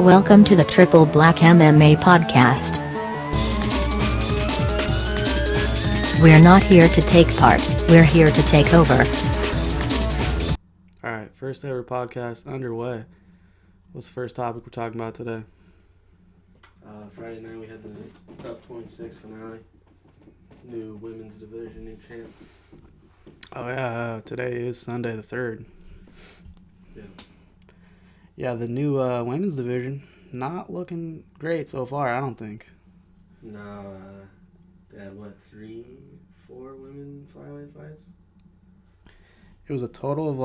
Welcome to the Triple Black MMA Podcast. We're not here to take part, we're here to take over. Alright, first ever podcast underway. What's the first topic we're talking about today? Friday night we had the Top 26 finale. New women's division, new champ. Oh yeah, today is Sunday the 3rd. Yeah. Yeah, the new women's division, not looking great so far, I don't think. No, they had, 4 women flyweight fights? It was a total of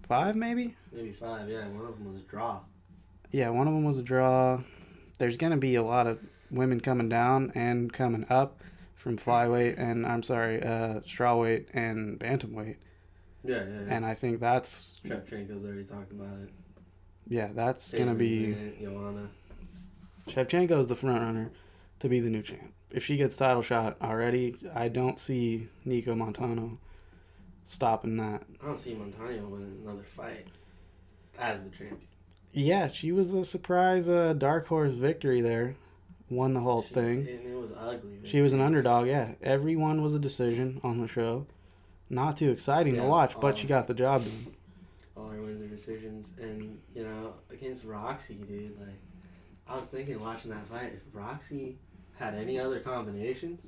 5 maybe? Maybe 5, yeah. One of them was a draw. Yeah, one of them was a draw. There's going to be a lot of women coming down and coming up from flyweight and, strawweight and bantamweight. Yeah. And I think that's... Shevchenko's already talked about it. Yeah, that's going to be... Joanna. Shevchenko's the front runner to be the new champ. If she gets title shot already, I don't see Nico Montano stopping that. I don't see Montano winning another fight as the champion. Yeah, she was a surprise dark horse victory there. Won the whole thing. And it was ugly. She was an underdog, yeah. Everyone was a decision on the show. Not too exciting to watch, but she got the job done. All her wins are decisions. And, against Roxy, dude, I was thinking watching that fight, if Roxy had any other combinations,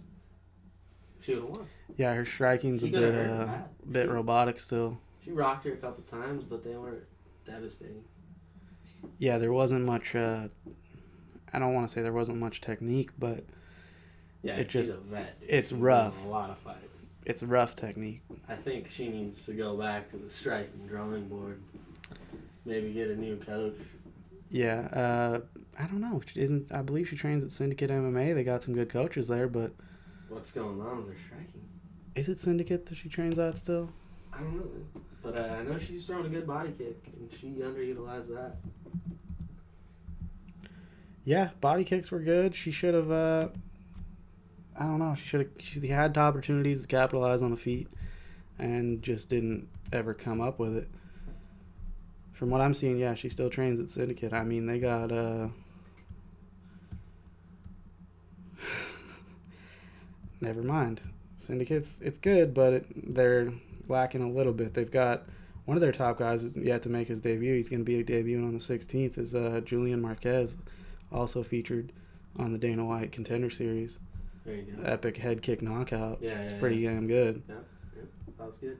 she would have won. Yeah, her striking's a bit robotic still. She rocked her a couple times, but they weren't devastating. Yeah, there wasn't much, I don't want to say there wasn't much technique, but yeah, she's a vet, dude. It's she's rough. won a lot of fights. It's rough technique. I think she needs to go back to the striking drawing board. Maybe get a new coach. Yeah, I don't know. I believe she trains at Syndicate MMA. They got some good coaches there, but... What's going on with her striking? Is it Syndicate that she trains at still? I don't know. But I know she's throwing a good body kick, and she underutilized that. Yeah, body kicks were good. She should have, I don't know. She had the opportunities to capitalize on the feet and just didn't ever come up with it. From what I'm seeing, yeah, she still trains at Syndicate. I mean, they got, never mind. Syndicate's, it's good, but they're lacking a little bit. They've got one of their top guys is yet to make his debut. He's going to be debuting on the 16th is Julian Marquez, also featured on the Dana White Contender Series. There you go. Epic head kick knockout. Yeah, it's pretty damn good. Yeah, that was good.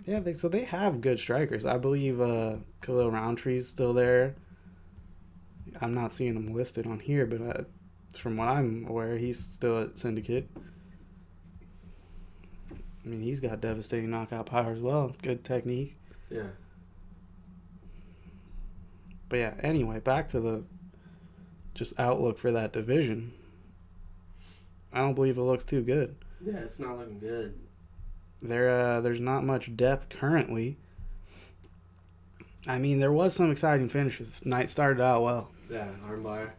Yeah, they have good strikers. I believe Khalil Roundtree's still there. I'm not seeing him listed on here, but from what I'm aware, he's still at Syndicate. I mean, he's got devastating knockout power as well. Good technique. Yeah. But yeah, anyway, back to the just outlook for that division. I don't believe it looks too good. Yeah, it's not looking good. There's not much depth currently. I mean, there was some exciting finishes. Night started out well. Yeah, armbar.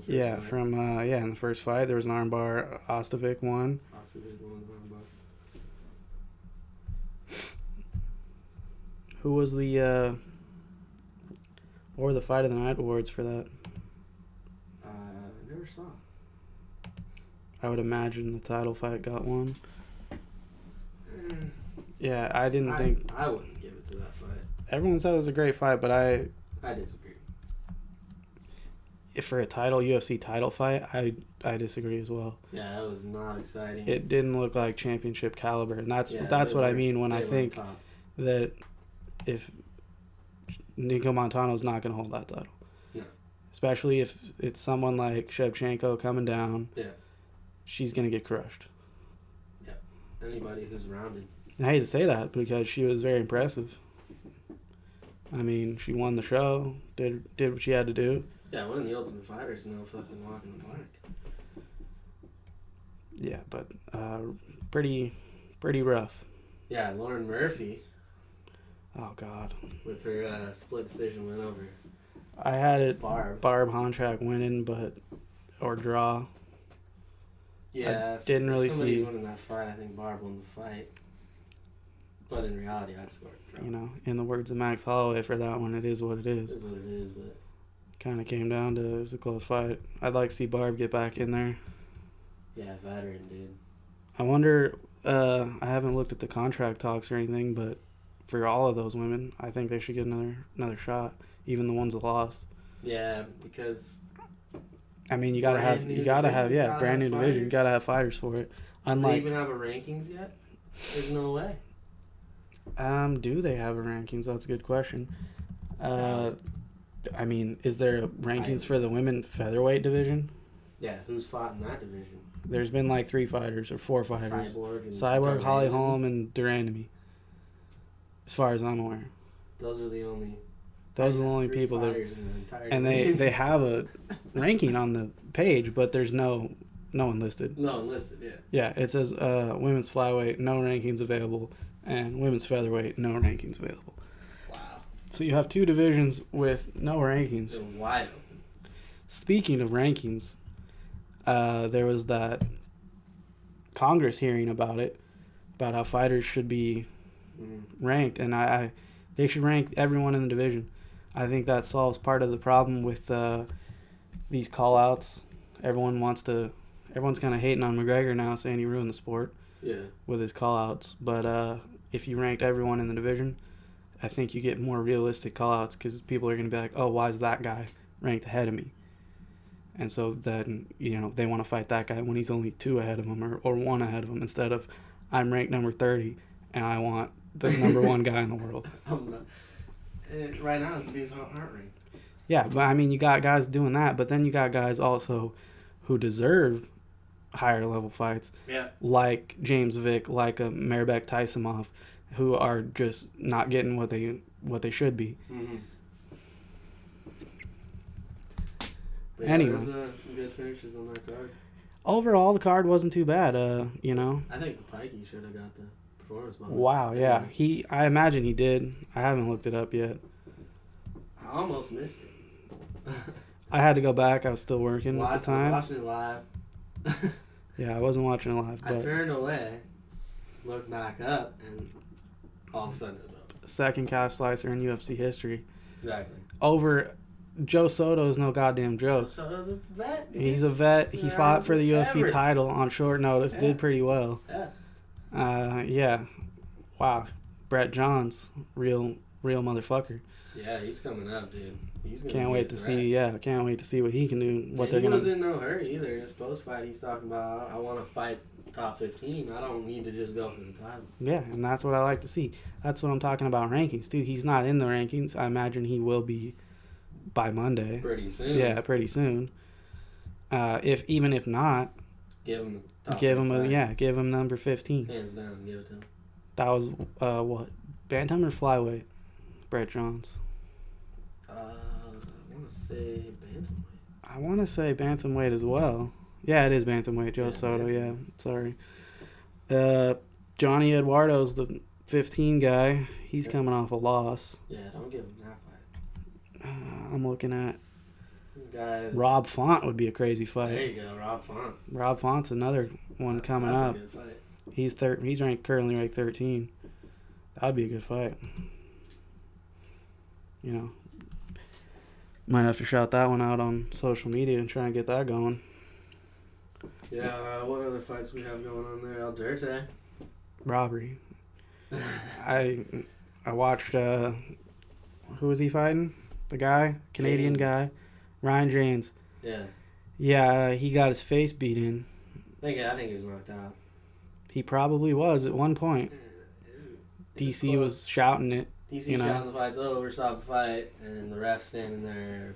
Yeah, in the first fight there was an armbar. Ostovic won. Ostovic won the armbar. Who was the what were the fight of the night awards for that? I never saw. I would imagine the title fight got one. Yeah, I didn't think... I wouldn't give it to that fight. Everyone said it was a great fight, but I disagree. If for a UFC title fight, I disagree as well. Yeah, that was not exciting. It didn't look like championship caliber, and that's what I mean when I think that if Nico Montano's not going to hold that title. No. Especially if it's someone like Shevchenko coming down. Yeah. She's going to get crushed. Yeah. Anybody who's rounded. I hate to say that because she was very impressive. I mean, she won the show, did what she had to do. Yeah, winning the Ultimate Fighter is no fucking walk in the park. Yeah, but pretty rough. Yeah, Lauren Murphy. Oh, God. With her split decision win over. I had it Barb Honchak winning, or draw. Yeah, I didn't really see. If somebody's winning that fight, I think Barb won the fight. But in reality, I'd score a draw. In the words of Max Holloway for that one, it is what it is. It is what it is, but... kind of came down to it was a close fight. I'd like to see Barb get back in there. Yeah, veteran, dude. I wonder, I haven't looked at the contract talks or anything, but for all of those women, I think they should get another shot, even the ones that lost. Yeah, because I mean, you gotta have brand new division. You gotta have fighters for it. Do they even have a rankings yet? There's no way. Do they have a rankings? That's a good question. I mean, is there a rankings for the women featherweight division? Yeah, who's fought in that division? There's been like 3 fighters or 4 fighters. Cyborg, Holly Holm, and Durandamy. As far as I'm aware. Those are the only people that, and division. they have a ranking on the page, but there's no one listed. No one listed, yeah. Yeah, it says women's flyweight, no rankings available, and women's featherweight, no rankings available. Wow. So you have 2 divisions with no rankings. They're wide open. Speaking of rankings, there was that Congress hearing about how fighters should be ranked, and they should rank everyone in the division. I think that solves part of the problem with these call-outs. Everyone's kind of hating on McGregor now, saying he ruined the sport with his call-outs. But if you ranked everyone in the division, I think you get more realistic call-outs because people are going to be like, oh, why is that guy ranked ahead of me? And so then, they want to fight that guy when he's only 2 ahead of him or 1 ahead of him instead of I'm ranked number 30 and I want the number 1 guy in the world. Right now, these aren't ranked. Yeah, but I mean, you got guys doing that, but then you got guys also who deserve higher level fights. Yeah. Like James Vick, like a Mairbek Taisimov, who are just not getting what they should be. Mm-hmm. Anyway, there's some good finishes on that card. Overall, the card wasn't too bad. I think the Pikey should have got the performance bonus. Wow, yeah. I imagine he did. I haven't looked it up yet. I almost missed it. I had to go back. I was still working at the time. I was watching it live. Yeah, I wasn't watching it live. But I turned away, looked back up, and all of a sudden it was up. Second calf slicer in UFC history. Exactly. Over Joe Soto is no goddamn joke. Joe Soto's a vet. He's a vet. He fought for the UFC title on short notice. Yeah. Did pretty well. Yeah. Yeah. Wow. Brett Johns, real motherfucker. Yeah, he's coming up, dude. Can't wait to see what he can do. He was in no hurry either. His post fight, he's talking about, I want to fight top 15. I don't need to just go for the title. Yeah, and that's what I like to see. That's what I'm talking about rankings too. He's not in the rankings. I imagine he will be by Monday. Pretty soon. Yeah, pretty soon. If not, give him give him number 15. Hands down, give it to him. That was what? Bantam or flyweight? Brett Johns. I want to say bantamweight. I want to say bantamweight as well. Yeah, it is bantamweight. Joe Soto. Yeah, sorry. Johnny Eduardo's the 15 guy. He's coming off a loss. Yeah, don't give him that fight. I'm looking at. Guys. Rob Font would be a crazy fight. There you go, Rob Font. Rob Font's another one coming up. That's a good fight. He's currently ranked 13. That'd be a good fight. Might have to shout that one out on social media and try and get that going. Yeah, what other fights we have going on there? Alderte. Robbery. I watched, who was he fighting? The guy? Canadian guy? Ryan James. Yeah. Yeah, he got his face beat in. I think he was knocked out. He probably was at one point. DC was shouting it. DC shouting the fight's over, stop the fight, and the ref standing there.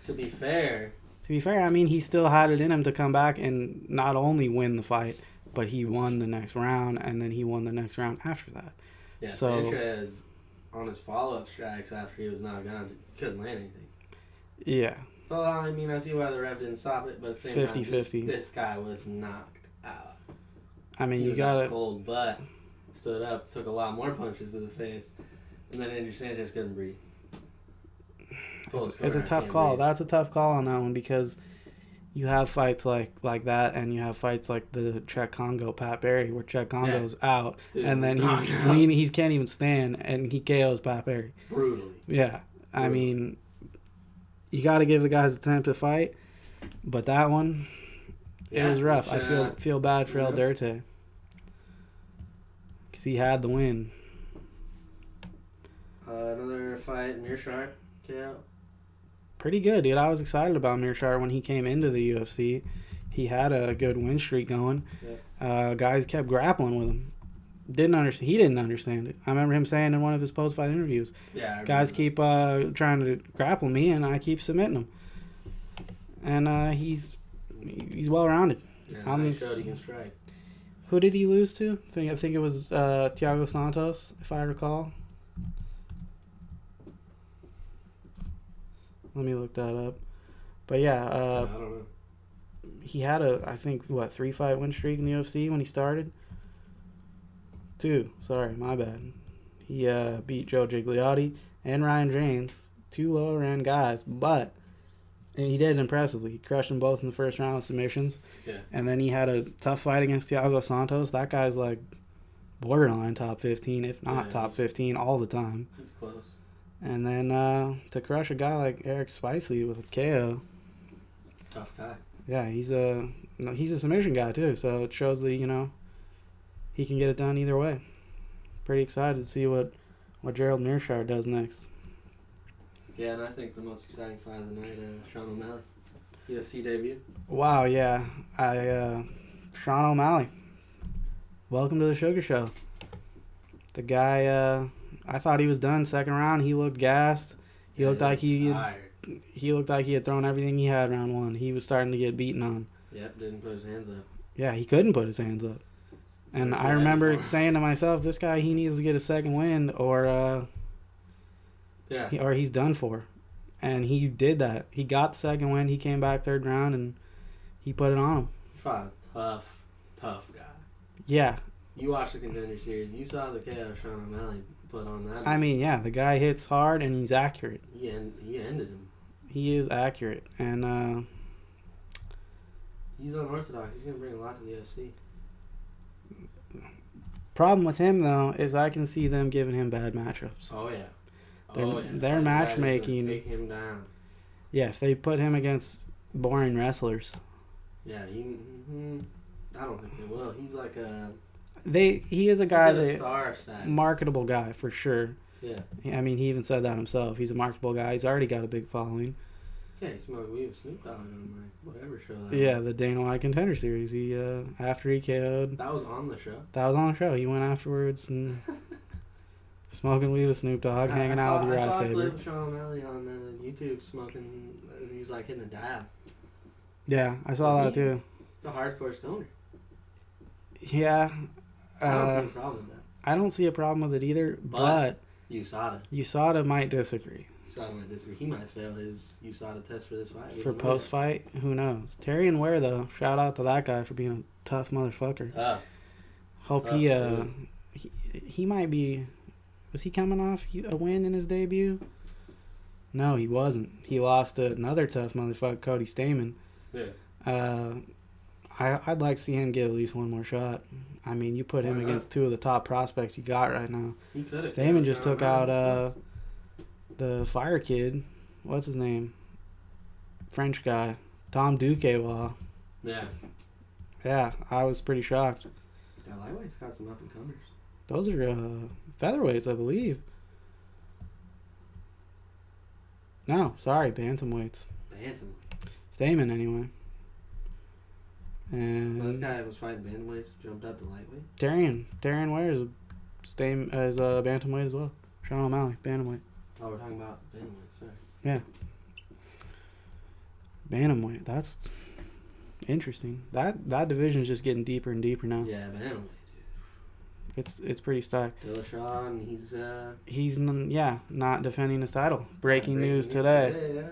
To be fair, I mean, he still had it in him to come back and not only win the fight, but he won the next round, and then he won the next round after that. Yeah, so Sanchez, on his follow-up strikes after he was knocked down, couldn't land anything. Yeah. So, I mean, I see why the ref didn't stop it, but at the same 50-50. time, this guy was knocked out. I mean, he was cold butt, stood up, took a lot more punches to the face, and then Andrew Sanchez couldn't breathe. It's a tough call. That's a tough call on that one because you have fights like that, and you have fights like the Czech Congo Pat Barry, where Czech Congo's out, and then he can't even stand, and he KOs Pat Barry brutally. Yeah, I mean, you got to give the guys a attempt to fight. But that one, it was rough. Which, I feel bad for El Dirte. Because he had the win. Another fight, Mearshart KO. Pretty good, dude. I was excited about Mearshart when he came into the UFC. He had a good win streak going. Yeah. Guys kept grappling with him. He didn't understand it. I remember him saying in one of his post-fight interviews, Yeah. guys keep trying to grapple me, and I keep submitting them. And he's well-rounded. Yeah, he showed he can strike. Who did he lose to? I think it was Thiago Santos, if I recall. Let me look that up. But yeah, I don't know. he had I think, 3-fight win streak in the UFC when he started? 2. Sorry, my bad. He beat Joe Gigliotti and Ryan James, 2 lower-end guys, but he did it impressively. He crushed them both in the first round with submissions. Yeah. And then he had a tough fight against Thiago Santos. That guy's like borderline top 15, if not top 15 all the time. He's close. And then to crush a guy like Eric Spicely with a KO. Tough guy. Yeah, he's a submission guy too, so it shows that, he can get it done either way. Pretty excited to see what Gerald Mearshart does next. Yeah, and I think the most exciting fight of the night, Sean O'Malley. UFC debut. Wow, yeah. Sean O'Malley. Welcome to the Sugar Show. The guy, I thought he was done second round. He looked gassed. He looked like he had thrown everything he had round 1. He was starting to get beaten on. Yep, didn't put his hands up. Yeah, he couldn't put his hands up. And I remember saying to myself, this guy, he needs to get a second win or he's done for. And he did that. He got the second win. He came back third round and he put it on him. He fought a tough guy. Yeah. You watched the Contender Series. You saw the KO Sean O'Malley put on that. I mean, yeah, the guy hits hard and he's accurate. He ended him. He is accurate. And he's unorthodox. He's going to bring a lot to the UFC. problem with him, though, is I can see them giving him bad matchups. Oh, yeah. Their matchmaking. Take him down. Yeah, if they put him against boring wrestlers. Yeah, I don't think they will. He's like a... He is a guy that star status. Marketable guy for sure. Yeah. I mean, he even said that himself. He's a marketable guy. He's already got a big following. Yeah, he smoked weed with Snoop Dogg on whatever show that was. The Dana White Contender Series. He after he KO'd. That was on the show. That was on the show. He went afterwards and smoking weed with Snoop Dogg, hanging out with your I saw a favorite. clip of Sean O'Malley on YouTube smoking. He was like hitting a dab. Yeah, I saw that too. It's a hardcore stoner. Yeah. I don't see a problem with that. I don't see a problem with it either, but USADA might disagree. USADA might disagree. He might fail his USADA test for this fight. For post-fight, who knows? Terrian Ware, though, shout out to that guy for being a tough motherfucker. Hope he might be... Was he coming off a win in his debut? No, he wasn't. He lost to another tough motherfucker, Cody Stamann. Yeah. I'd like to see him get at least one more shot. I mean, you put him against two of the top prospects you got right now. He could have. Stamann just took out the fire kid. What's his name? French guy. Tom Duquesnoy. Yeah. Yeah, I was pretty shocked. Yeah, lightweight's got some up-and-comers. Those are featherweights, I believe. No, sorry, bantamweights. Stamann, anyway. And So this guy was fighting bantamweights, jumped up to lightweight. Terrian Ware is a bantamweight as well. Sean O'Malley, bantamweight. Oh, we're talking about bantamweights, sorry. Yeah. Bantamweight. That's interesting. That division is just getting deeper and deeper now. Yeah, bantamweight. It's pretty stacked. Dillashaw, and he's not defending his title. Breaking news today. Yeah.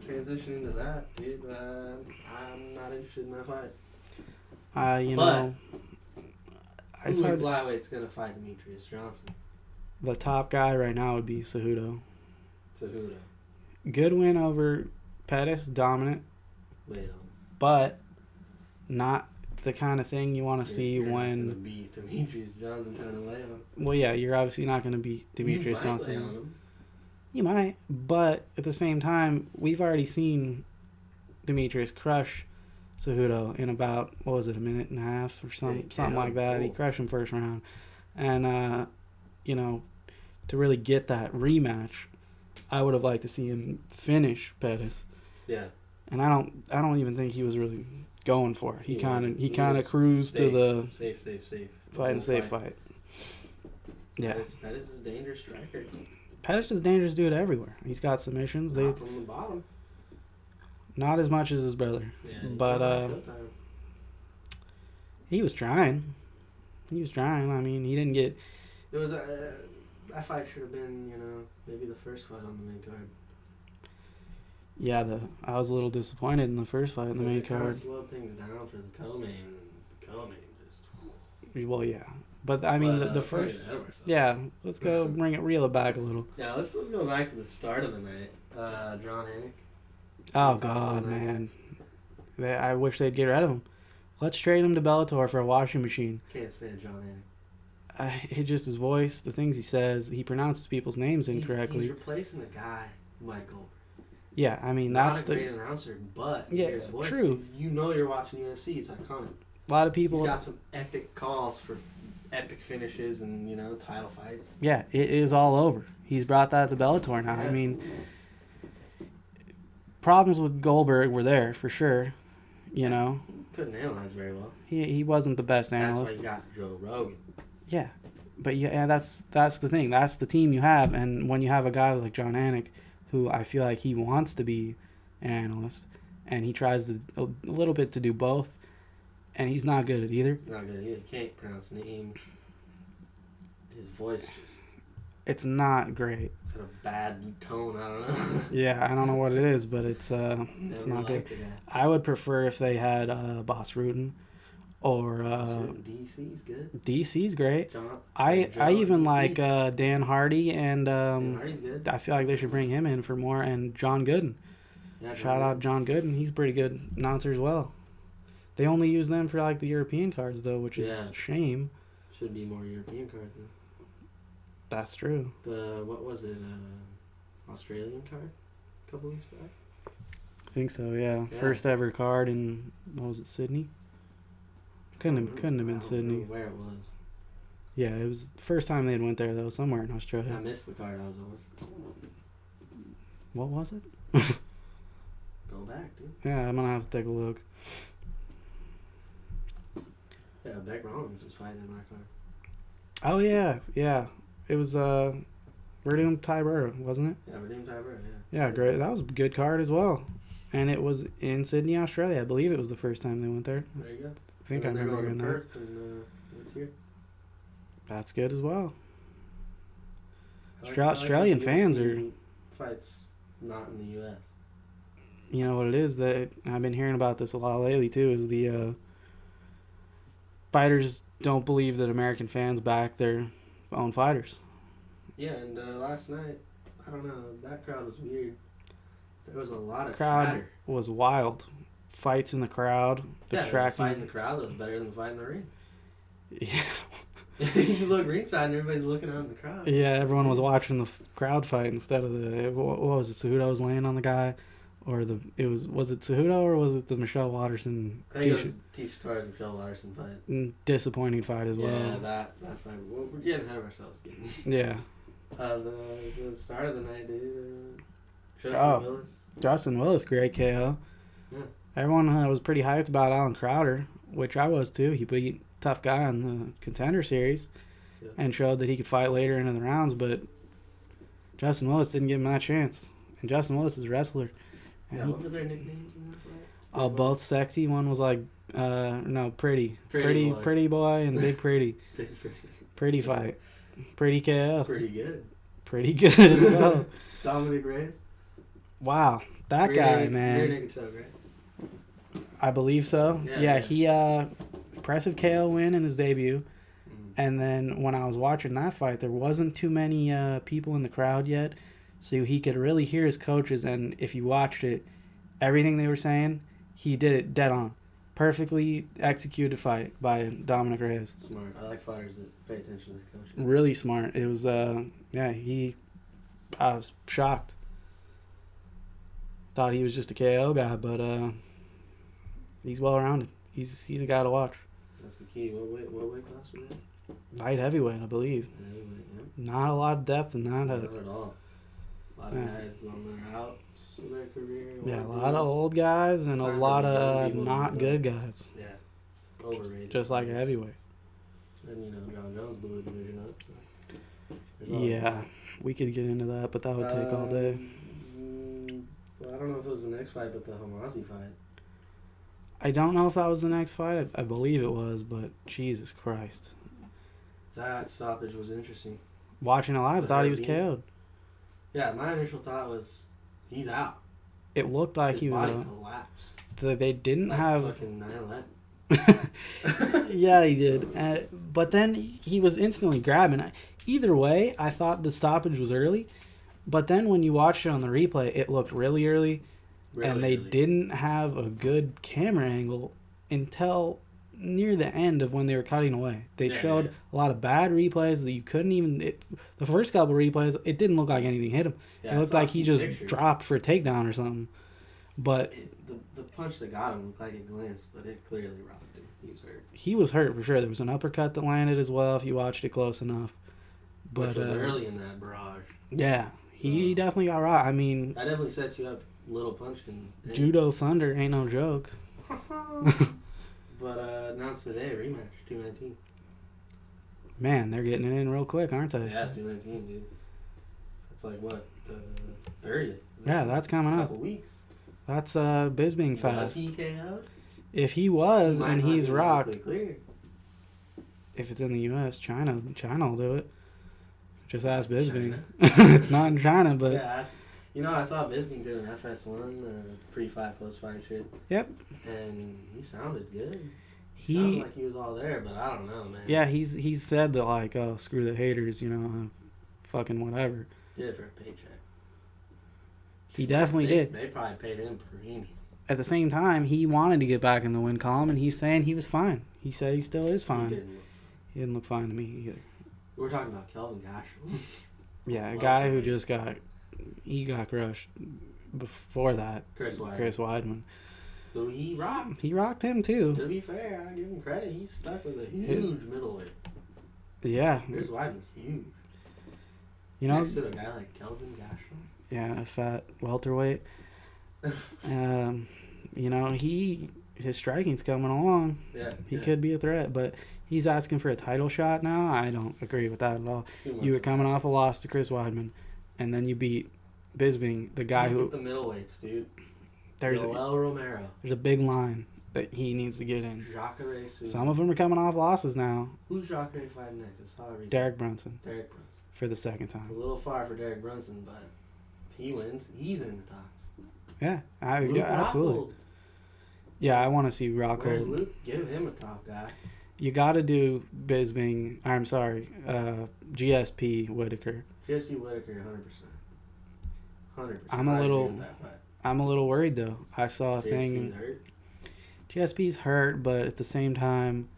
Transitioning to that, dude. I'm not interested in that fight. Who in flyweight's gonna fight Demetrius Johnson? The top guy right now would be Cejudo. Cejudo. Good win over Pettis, dominant. But not the kind of thing you want to see you're when. Not gonna beat Demetrius Johnson trying to lay on. Well, yeah, you're obviously not going to beat Demetrius Johnson. He might, but at the same time, we've already seen Demetrius crush Cejudo in about, what was it, a minute and a half or something like that. He crushed him first round. And, you know, to really get that rematch, I would have liked to see him finish Pettis. Yeah. And I don't even think he was really going for it. He kind of cruised to the safe. Fight and safe fight. Yeah. Pettis is a dangerous striker. Pettis is a dangerous dude everywhere. He's got submissions. Not from the bottom. Not as much as his brother. Yeah, but he was trying. I mean, he didn't get... It was that fight should have been, maybe the first fight on the main card. Yeah, I was a little disappointed in the first fight in the main card. It slowed things down for the co-main. The co-main just... Well, yeah. But, I mean, the first... Yeah, let's go reel it back a little. Yeah, let's go back to the start of the night. John Anik. Oh, God, man. I wish they'd get rid of him. Let's trade him to Bellator for a washing machine. Can't stand John Anik. It's just his voice, the things he says. He pronounces people's names incorrectly. He's replacing a guy, Michael. Yeah, I mean, that's not a great announcer, but his voice, true. You know you're watching UFC. It's iconic. A lot of people... He's got some epic calls for epic finishes and, title fights. Yeah, it is all over. He's brought that to Bellator now. Yeah. I mean, problems with Goldberg were there, for sure. Couldn't analyze very well. He wasn't the best analyst. That's why you got Joe Rogan. Yeah, but that's the thing. That's the team you have, and when you have a guy like John Anik, who I feel like he wants to be an analyst, and he tries a little bit to do both, and he's not good at either. Not good at either. He can't pronounce names. His voice just... It's not great. It's got a bad tone. I don't know. Yeah, I don't know what it is, but it's not good. I would prefer if they had Boss Rutan or DC's good. DC's great. I even DC. Like Dan Hardy, and Dan Hardy's good. I feel like they should bring him in for more. And John Gooden. Yeah, shout out John Gooden. He's a pretty good announcer as well. They only use them for like the European cards though, which is a shame. Should be more European cards then. That's true. What was it? Australian card a couple weeks back? I think so, yeah. First ever card in, what was it, Sydney? Couldn't have been Sydney. Where it was. Yeah, it was the first time they went there though, somewhere in Australia. I missed the card I was over. What was it? Go back, dude. Yeah, I'm gonna have to take a look. Yeah, Beck Rollins was fighting in my card. Oh yeah. It was Verdum Tybura, wasn't it? Yeah, Verdum Tybura, yeah. Yeah, great. That was a good card as well. And it was in Sydney, Australia. I believe it was the first time they went there. There you go. I think I remember hearing that. Perth and, this year. That's good as well. Australian fans are... Fights not in the U.S. You know what it is? That I've been hearing about this a lot lately, too, is the fighters don't believe that American fans back their own fighters. Yeah, and last night, I don't know, that crowd was weird. There was a lot of crowd chatter. Was wild. Fights in the crowd, distracting. Yeah, fight in the crowd was better than fight in the ring. Yeah. You look ringside and everybody's looking out in the crowd. Yeah, everyone was watching the crowd fight instead of what was it? Cejudo was laying on the guy, or was it Cejudo or was it the Michelle Watterson? I think it was Tisha Torres and Michelle Watterson fight. Disappointing fight as well. Yeah, that fight. Well, we're getting ahead of ourselves. Yeah. The start of the night, dude. Justin Willis, great KO. Yeah. Everyone was pretty hyped about Alan Crowder, which I was too. He beat tough guy in the Contender Series and showed that he could fight later into the rounds, but Justin Willis didn't give him that chance. And Justin Willis is a wrestler. And what were their nicknames in that fight? Both sexy. One was like, pretty boy and big pretty. Pretty fight. Pretty KO. Pretty good as well. Dominic Reyes. Wow, that guy, man. Rear naked choke, right? I believe so. Yeah. He impressive KO win in his debut. And then when I was watching that fight, there wasn't too many people in the crowd yet, so he could really hear his coaches. And if you watched it, everything they were saying, he did it dead on. Perfectly executed fight by Dominic Reyes. Smart. I like fighters that pay attention to the coaches. Really smart. It was, he I was shocked. Thought he was just a KO guy, but he's well rounded. He's a guy to watch. That's the key. What weight class was that? Light heavyweight, I believe. Heavyweight, yeah. Not a lot of depth in that. Not at all. A lot of guys on their outs in their career. Yeah, a lot of old guys and a lot of not good guys. Yeah. Overrated. Just like a heavyweight. And, John Jones blew the division up. So Yeah, we could get into that, but that would take all day. Well, I don't know if it was the next fight, but the Homasi fight. I don't know if that was the next fight. I believe it was, but Jesus Christ. That stoppage was interesting. Watching it live, I thought he was KO'd. Yeah, my initial thought was, he's out. It looked like His he was. body collapsed. They didn't Like have. fucking 9/11. Yeah, he did. But then he was instantly grabbing. Either way, I thought the stoppage was early. But then when you watched it on the replay, it looked really early. And they didn't have a good camera angle until near the end of when they were cutting away. They showed a lot of bad replays that you couldn't even... the first couple replays, it didn't look like anything hit him. It looked like he just dropped for a takedown or something. But... The punch that got him looked like it glanced, but it clearly rocked him. He was hurt. He was hurt for sure. There was an uppercut that landed as well if you watched it close enough. But, which was early in that barrage. Yeah. He definitely got rocked. I mean... That definitely sets you up. Little punch can... Judo Thunder ain't no joke. But announced today, rematch, 219. Man, they're getting it in real quick, aren't they? Yeah, 219, dude. That's like, what, the 30th? That's coming up. A couple weeks. That's Bisbing Fest. Was he KO'd? If he was and he's rocked, clear. if it's in the U.S., China will do it. Just ask Bisbing. It's not in China, but... Yeah, I saw Bisbing doing FS1, pre-fight, post-fight shit. Yep. And he sounded good. He sounded like he was all there, but I don't know, man. Yeah, he's said that, like, oh, screw the haters, fucking whatever. Did it for a paycheck. He definitely did. They probably paid him premium. At the same time, he wanted to get back in the win column, and he's saying he was fine. He said he still is fine. He didn't look fine to me either. We're talking about Kelvin Gastelum. Yeah, a guy who just got crushed before that. Chris Weidman. Who he rocked. He rocked him too. To be fair, I give him credit. He's stuck with a huge middleweight. Yeah. Chris Weidman's huge. Next to a guy like Kelvin Gastelum. Yeah, a fat welterweight. His striking's coming along. Yeah. He could be a threat, but he's asking for a title shot now. I don't agree with that at all. You were coming off a loss to Chris Weidman, and then you beat Bisbing, the guy who... Get the middleweights, dude. There's Romero. There's a big line that he needs to get in. Jacare Souza. Some of them are coming off losses now. Who's Jacare fighting next? I saw it Derek Brunson. Derek Brunson. For the second time. It's a little far for Derek Brunson, but if he wins, he's in the talks. Yeah, absolutely. Yeah, I want to see Rockhold. Where's Luke? Give him a top guy. You got to do Bisbing. I'm sorry, GSP Whitaker. GSP Whitaker, 100%. 100%. I'm a little worried though. I saw a thing. Hurt. GSP's hurt, but at the same time,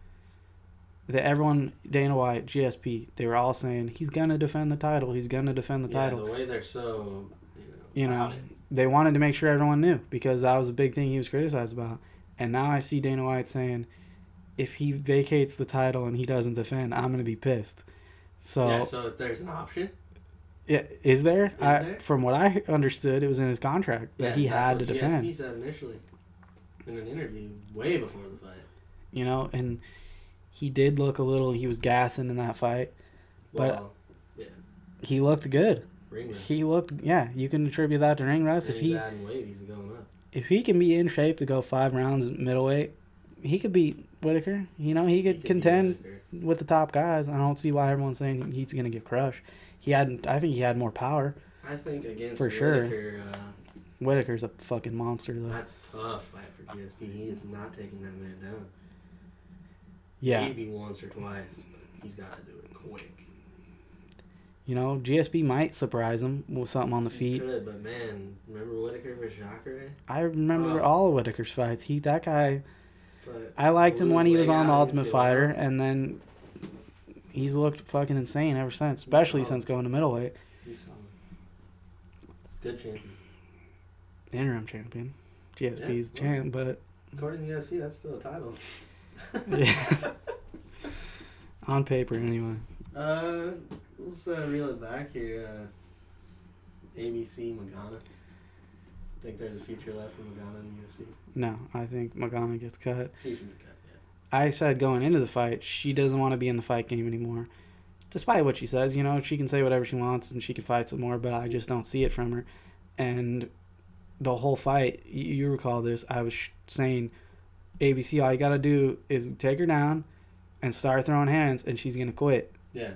Dana White, GSP, they were all saying he's gonna defend the title. He's gonna defend the title. The way they're so, they wanted to make sure everyone knew because that was a big thing he was criticized about. And now I see Dana White saying, if he vacates the title and he doesn't defend, I'm gonna be pissed. So if there's an option. Yeah, is there? From what I understood, it was in his contract that he had to defend. He said initially in an interview way before the fight. And he did look he was gassing in that fight. But he looked good. Ring rust. He looked, you can attribute that to ring rust. And he's adding weight, he's going up. If he can be in shape to go 5 rounds at middleweight, he could beat Whitaker. He could contend with the top guys. I don't see why everyone's saying he's going to get crushed. I think he had more power. I think against for Whitaker, sure. Whitaker's a fucking monster, though. That's a tough fight for GSP. He is not taking that man down. Yeah. Maybe once or twice, but he's got to do it quick. GSP might surprise him with something on the feet. He could, but man, remember Whitaker versus Jacare? I remember all of Whitaker's fights. That guy, I liked him when he was on The Ultimate Fighter, and then he's looked fucking insane ever since, especially since going to middleweight. Good champion. Interim champion. GSP's Yeah, champ, but according to the UFC, that's still a title. yeah. On paper, anyway. Let's reel it back here. ABC Magana. Think there's a future left for Magana in the UFC? No, I think Magana gets cut. She should be cut, yeah. I said going into the fight, she doesn't want to be in the fight game anymore. Despite what she says, you know, she can say whatever she wants and she can fight some more, but I just don't see it from her. And the whole fight, you recall this, I was saying, ABC, all you got to do is take her down and start throwing hands, and she's going to quit. Yeah.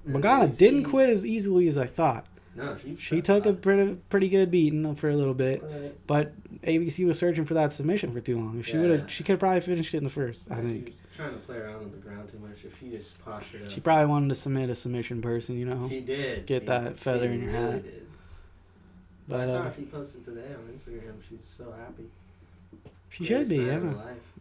Magana didn't quit as easily as I thought. No, she took a pretty good beating for a little bit, but ABC was searching for that submission for too long. If she would have, she could have probably finished it in the first. I think. She was trying to play around on the ground too much. If she just postured up, she probably wanted to submit a submission person. You know. She did. Get that feather in your hat. Did. But I saw she posted today on Instagram. She's so happy. She should be. Yeah.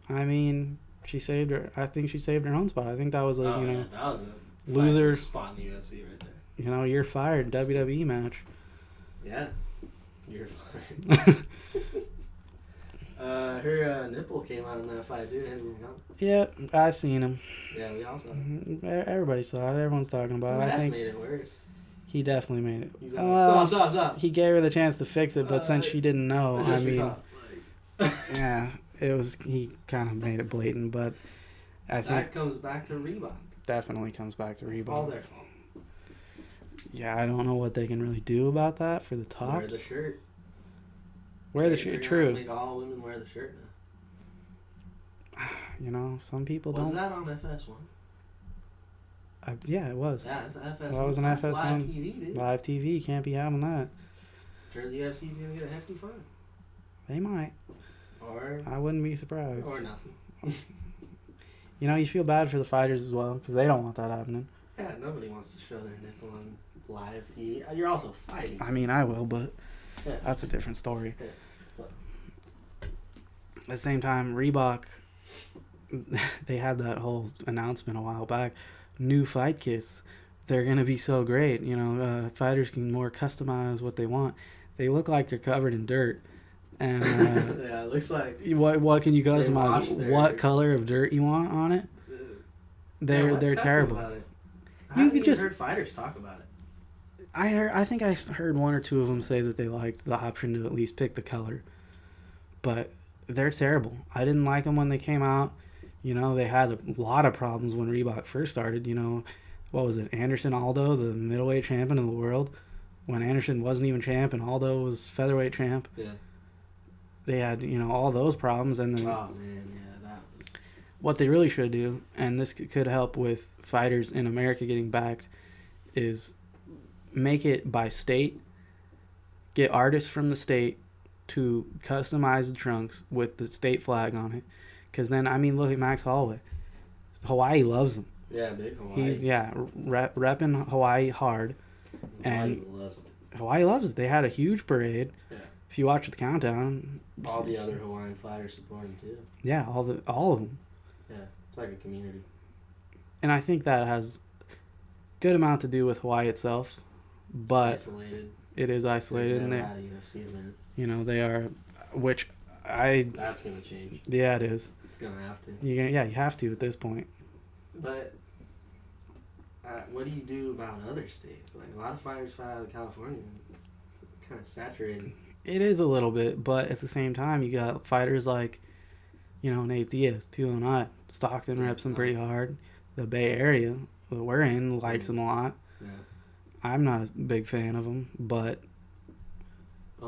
I mean, she saved her. I think she saved her own spot. I think that was that was a loser spot in the UFC right there. You know, you're fired. WWE match. Yeah, you're fired. Her nipple came out in that fight too. Yeah, I seen him. Yeah, we all saw it. Everybody saw it. Everyone's talking about it. I think made it worse. He definitely made it. He's like, stop. He gave her the chance to fix it, but since she didn't know, I mean, yeah, it was. He kind of made it blatant, but I think that comes back to Reebok. Definitely comes back to Reebok. It's all their fault. Yeah, I don't know what they can really do about that for the tops. Wear the shirt. Wear the shirt. True. Make all women wear the shirt now. You know, some people don't. Was that on FS1? Yeah, it was. Yeah, it's FS1. Well, it was an FS1. Live TV, dude. Live TV. You can't be having that. Sure, the UFC's gonna get a hefty fine. They might. Or. I wouldn't be surprised. Or nothing. You know, you feel bad for the fighters as well because they don't want that happening. Yeah, nobody wants to show their nipple on live TV. You're also fighting. I mean, I will, but that's a different story. Yeah. At the same time, Reebok, they had that whole announcement a while back. New fight kits. They're going to be so great. You know, fighters can more customize what they want. They look like they're covered in dirt. And yeah, it looks like... What can you customize? What color of dirt you want on it? They're terrible. About it? I haven't even heard fighters talk about it. I think I heard one or two of them say that they liked the option to at least pick the color. But they're terrible. I didn't like them when they came out. You know, they had a lot of problems when Reebok first started. You know, what was it? Anderson Aldo, the middleweight champion of the world. When Anderson wasn't even champ and Aldo was featherweight champ. Yeah. They had, you know, all those problems. And then oh, man, yeah, that was... What they really should do, and this could help with fighters in America getting backed, is make it by state. Get artists from the state to customize the trunks with the state flag on it. Because then, I mean, look at Max Holloway. Hawaii loves him. Yeah, big Hawaii. He's, repping Hawaii hard. And Hawaii loves it. They had a huge parade. Yeah. If you watch the countdown. All the other Hawaiian fighters support him, too. Yeah, all of them. Yeah, it's like a community. And I think that has good amount to do with Hawaii itself. But isolated. It is isolated. And you know, they are, which that's going to change. Yeah, it is. It's going to have to. You have to at this point. But what do you do about other states? Like, a lot of fighters fight out of California. It's kind of saturated. It is a little bit, but at the same time, you got fighters like, you know, Nate Diaz, 209. Stockton reps him pretty hard. The Bay Area that we're in likes him a lot. Yeah. I'm not a big fan of him, but,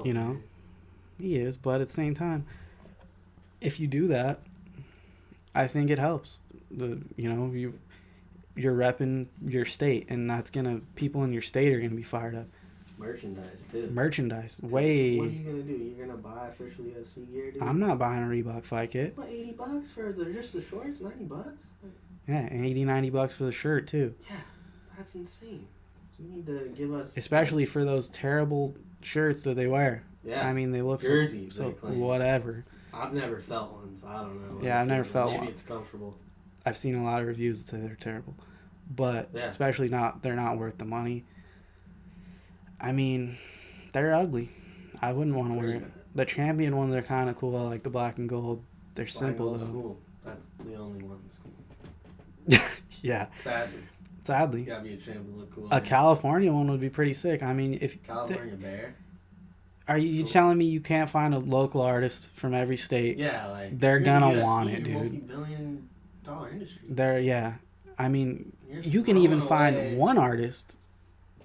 you know, he is. But at the same time, if you do that, I think it helps. You're repping your state, and that's people in your state are gonna be fired up. Merchandise too. Merchandise, What are you gonna do? You're gonna buy official UFC gear, dude? I'm not buying a Reebok fight kit. What, $80 for just the shorts? $90? Yeah, and $80-$90 for the shirt too. Yeah, that's insane. You need to give us, especially for those terrible shirts that they wear. Yeah, I mean, they look jerseys. So whatever. I've never felt one, so I don't know. Yeah, I've never felt one. Maybe it's comfortable. I've seen a lot of reviews that say they're terrible, but especially they're not worth the money. I mean, they're ugly. I wouldn't want to wear it. The champion ones are kind of cool. I like the black and gold. They're simple though. Cool. That's the only one that's cool. Yeah. Sadly. You gotta be a champ to look cool. A California one would be pretty sick. I mean, if California Bear. Are you telling me you can't find a local artist from every state? Yeah, like they're gonna want it, dude. Multi-billion-dollar industry. Yeah. I mean, You're you can even find one artist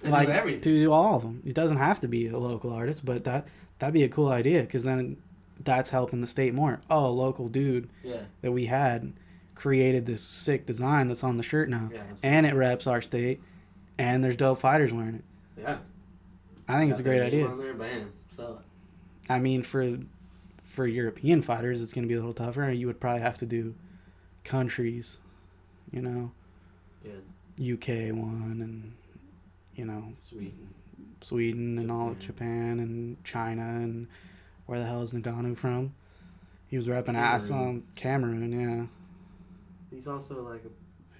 to do all of them. It doesn't have to be a local artist, but that'd be a cool idea because then that's helping the state more. Oh, a local dude that we had created this sick design that's on the shirt now, and it reps our state, and there's dope fighters wearing it. Yeah. I think it's a great idea. On there, bam, sell it. I mean, for European fighters, it's going to be a little tougher. You would probably have to do countries, you know, UK one, and you know, Sweden, and all of Japan and China, and where the hell is Nagano from? He was repping ass on Cameroon, yeah. He's also like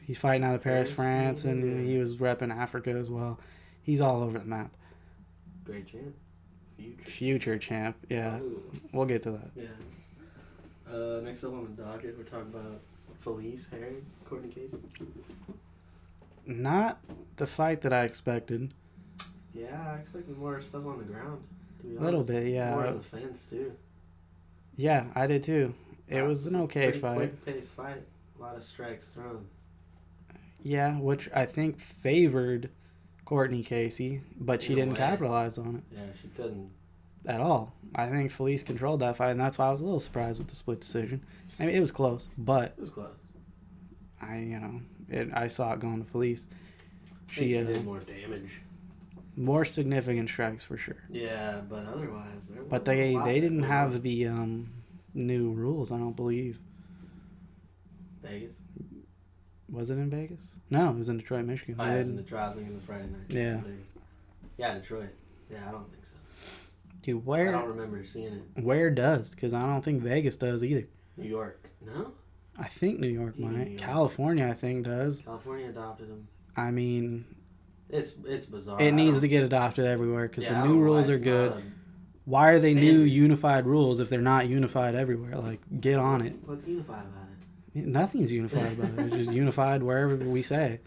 he's fighting out of Paris, France, and he was repping Africa as well. He's all over the map. Great champ. Future champ, yeah. Ooh. We'll get to that. Yeah. Next up on the docket, we're talking about Felice Herring, Courtney Casey. Not the fight that I expected. Yeah, I expected more stuff on the ground, to be honest. A little bit, yeah. More on the fence, too. Yeah, I did, too. It was an okay fight. Quick-paced fight. A lot of strikes thrown. Yeah, which I think favored Courtney Casey, but she didn't capitalize on it. Yeah, she couldn't. At all. I think Felice controlled that fight, and that's why I was a little surprised with the split decision. I mean, it was close, but... It was close. I saw it going to Felice. She did more damage. More significant strikes, for sure. Yeah, but otherwise... But they didn't have the new rules, I don't believe. Vegas? Was it in Vegas? No, it was in Detroit, Michigan. Oh, it was in Detroit. I was thinking the Friday night. Yeah. Yeah, Detroit. Yeah, I don't think so. Dude, where? I don't remember seeing it. Where does? Because I don't think Vegas does either. New York. No? I think New York might. New York. California, I think, does. California adopted them. I mean... It's bizarre. It needs to get adopted everywhere because the new rules are good. Why are they new unified rules if they're not unified everywhere? Like, get on it. What's unified about it? Nothing's unified about it. It's just unified wherever we say.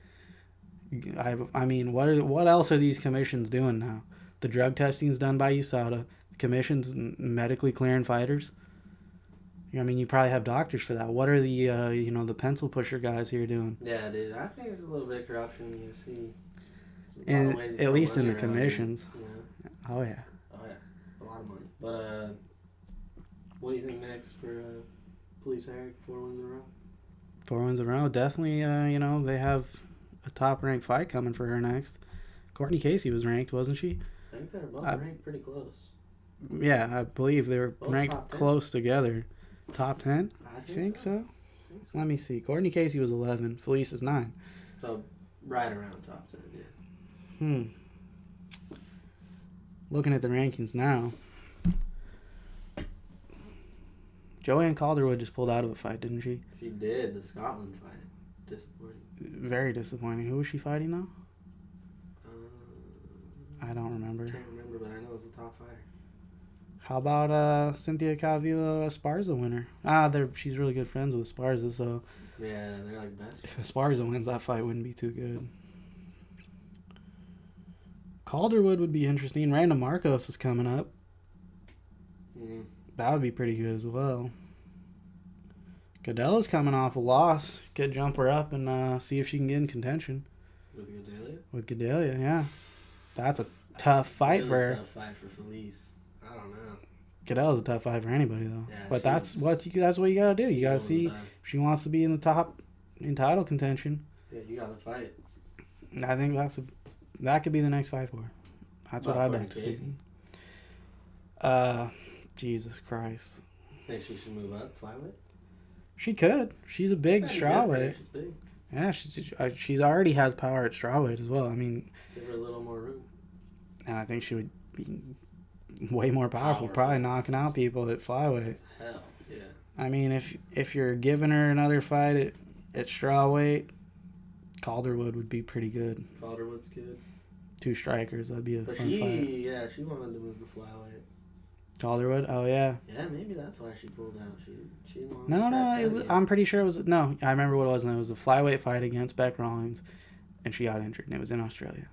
I mean, what else are these commissions doing now? The drug testing's done by USADA. The commission's medically clearing fighters. I mean, you probably have doctors for that. What are the the pencil pusher guys here doing? Yeah, dude. I think there's a little bit of corruption in the UFC. And at least in the commissions. Yeah. Oh yeah. A lot of money. But what do you think next for Felice Herring? 4 wins in a row. 4 wins in a row. Definitely. They have a top ranked fight coming for her next. Courtney Casey was ranked, wasn't she? I think they're both ranked pretty close. Yeah, I believe they were both ranked close together. Top 10? I think so. Let me see. Courtney Casey was 11. Felice is 9. So right around top 10. Yeah. Looking at the rankings now, Joanne Calderwood just pulled out of a fight, didn't she? She did. The Scotland fight. Disappointing. Very disappointing. Who was she fighting now? I don't remember. I can't remember, but I know it's a top fighter. How about Cynthia Calvillo, Esparza winner? She's really good friends with Esparza, so... Yeah, they're like best. If Esparza wins, that fight wouldn't be too good. Calderwood would be interesting. Random Marcos is coming up. That would be pretty good as well. Godella's coming off a loss. Could jump her up and see if she can get in contention. With Gadelia? With Gadelia, yeah. That's a tough fight for her. It's a tough fight for Felice. I don't know. Godella's a tough fight for anybody, though. Yeah, but that's what you gotta do. You gotta see if she wants to be in the top in title contention. Yeah, you gotta fight. I think that could be the next fight for her. That's what I'd like to see. Jesus Christ. Think she should move up flyweight? She could. She's a big strawweight. She's big. Yeah, she's already has power at strawweight as well. I mean, give her a little more room. And I think she would be way more powerful, probably knocking out people at flyweight. Hell, yeah. I mean, if you're giving her another fight at strawweight, Calderwood would be pretty good. Calderwood's good. 2 strikers, that'd be a fun fight. Yeah, she wanted to move to flyweight. Calderwood? Oh, yeah. Yeah, maybe that's why she pulled out. She didn't want No, I'm pretty sure it was... No, I remember what it was. And it was a flyweight fight against Beck Rawlings, and she got injured, and it was in Australia.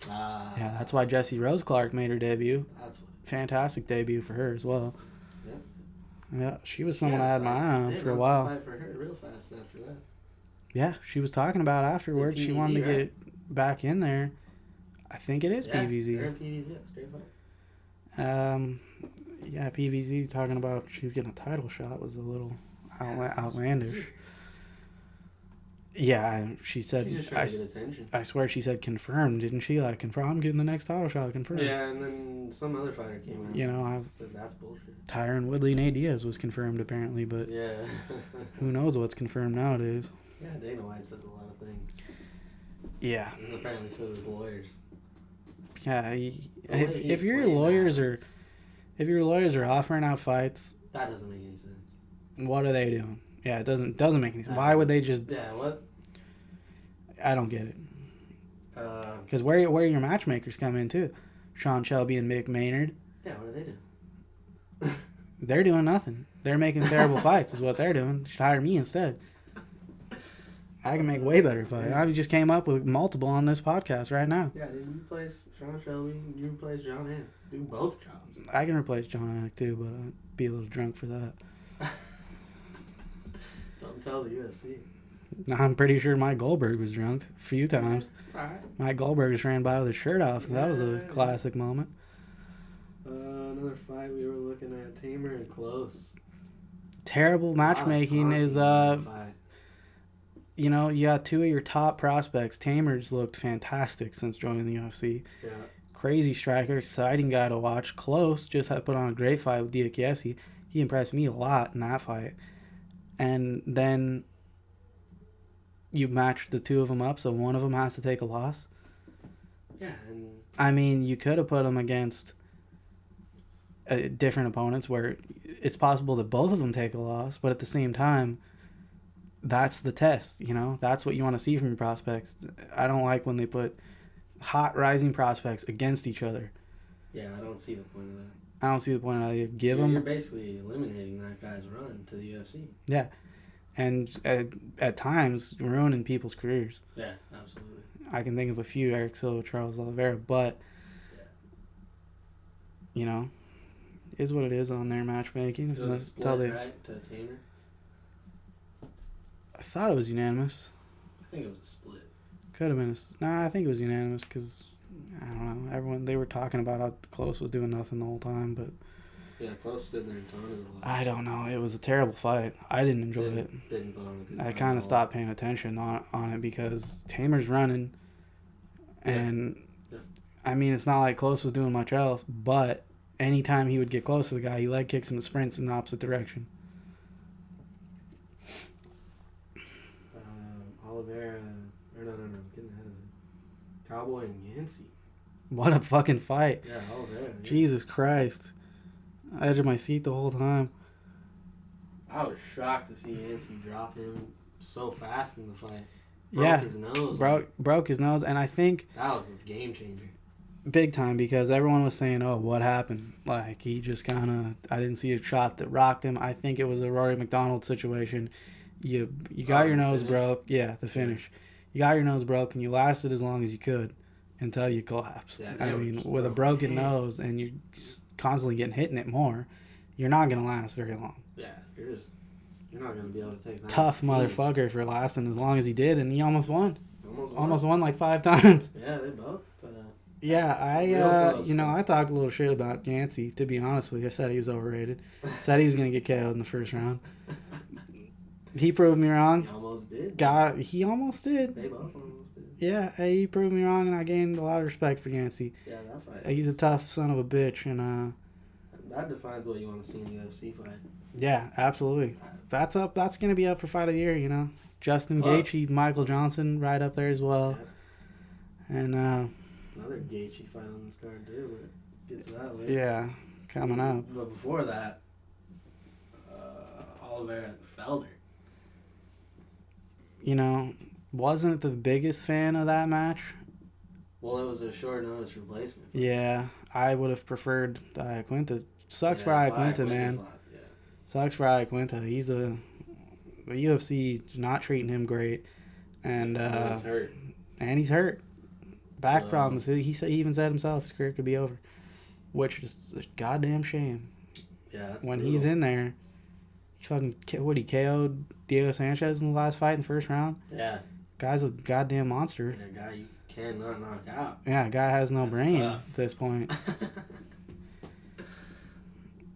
Yeah, that's why Jessie Rose Clark made her debut. That's what. Fantastic debut for her as well. Yep. Yeah, she was someone I had my eye on for a while. Fight for her real fast after that. Yeah, she was talking about afterwards. She wanted to get back in there. I think it is PVZ. Her and PVZ, yeah, straight fight. Yeah, PVZ talking about she's getting a title shot was a little outlandish. Yeah, she said. She's just trying to get attention. I swear she said confirmed, didn't she? Like, confirm, I'm getting the next title shot, confirmed. Yeah, and then some other fighter came out. You know, said that's bullshit. Tyron Woodley Nate Diaz was confirmed apparently, but yeah. who knows what's confirmed nowadays? Yeah, Dana White says a lot of things. Yeah. And apparently so does lawyers. Yeah, if your lawyers are offering out fights, that doesn't make any sense. What are they doing? Yeah, it doesn't make any sense. Why would they just? Yeah, what? I don't get it. Because where your matchmakers come in too, Sean Shelby and Mick Maynard. Yeah, what do they do? They're doing nothing. They're making terrible fights. Is what they're doing. They should hire me instead. I can make way better fights. I just came up with multiple on this podcast right now. Yeah, dude, you replace Sean Shelby, you replace John Hamm. Do both jobs. I can replace John Anik too, but I'd be a little drunk for that. Don't tell the UFC. I'm pretty sure Mike Goldberg was drunk a few times. It's alright. Mike Goldberg just ran by with his shirt off. That was a classic moment. Another fight we were looking at, Tamer and Close. Terrible matchmaking is you know, you got two of your top prospects. Tamer's looked fantastic since joining the UFC. Yeah. Crazy striker, exciting guy to watch. Close just had put on a great fight with Diakiese. He impressed me a lot in that fight. And then you matched the two of them up, so one of them has to take a loss. Yeah, and I mean, you could have put them against different opponents where it's possible that both of them take a loss, but at the same time, that's the test, you know? That's what you want to see from your prospects. I don't like when they put hot rising prospects against each other. yeah, I don't see the point of that. I don't see the point of that. You're basically eliminating that guy's run to the UFC. Yeah. And at times, ruining people's careers. Yeah, absolutely. I can think of a few, Eric Silva, Charles Oliveira, but, you know, is what it is on their matchmaking. It was a split, right, to Tamer? I thought it was unanimous. I think it was a split. Could have been I think it was unanimous because, I don't know, they were talking about how Close was doing nothing the whole time, but... Yeah, Close stood there and taunted a lot. I don't know. It was a terrible fight. I didn't enjoy it. Didn't put on a good I fight kind at of all. stopped paying attention on it because Tamer's running, and I mean, it's not like Close was doing much else, but anytime he would get close to the guy, he leg kicks him and sprints in the opposite direction. Oliveira, or no, getting ahead of it. Cowboy and Yancey. What a fucking fight. Yeah, Oliveira. Yeah. Jesus Christ. Edge of my seat the whole time. I was shocked to see Yancey drop him so fast in the fight. Broke his nose. Broke his nose, and I think... That was the game changer. Big time, because everyone was saying, oh, what happened? Like, he just kind of... I didn't see a shot that rocked him. I think it was a Rory McDonald situation. You got your nose broke. Yeah, the finish. You got your nose broke, and you lasted as long as you could until you collapsed. Yeah, I mean, with a broken nose and you're constantly getting hit in it more, you're not going to last very long. Yeah, you're not going to be able to take that. Tough motherfucker for lasting as long as he did, and he almost won. Almost won like 5 times. Yeah, they both. Yeah, I talked a little shit about Yancey, to be honest with you. I said he was overrated. Said he was going to get KO'd in the first round. He proved me wrong. He almost did. He almost did. They both almost did. Yeah, he proved me wrong, and I gained a lot of respect for Yancey. Yeah, that fight. He's a tough son of a bitch, and that defines what you want to see in a UFC fight. Yeah, absolutely. That's going to be up for fight of the year, you know. Justin Gaethje, Michael Johnson, right up there as well. Yeah. And another Gaethje fight on this card too, but get to that later. Yeah, coming up. But before that, Oliveira and Felder. You know, wasn't the biggest fan of that match. Well, it was a short notice replacement. Yeah, I would have preferred Iaquinta. Sucks for Iaquinta, man. Yeah. Sucks for Iaquinta. The UFC not treating him great, and He's hurt. And he's hurt. Back problems. He even said himself his career could be over, which is a goddamn shame. Yeah, that's when brutal. he's in there. He KO'd Diego Sanchez in the last fight in the first round. Yeah. Guy's a goddamn monster. Yeah, guy you cannot knock out. Yeah, guy has no brain tough. at this point.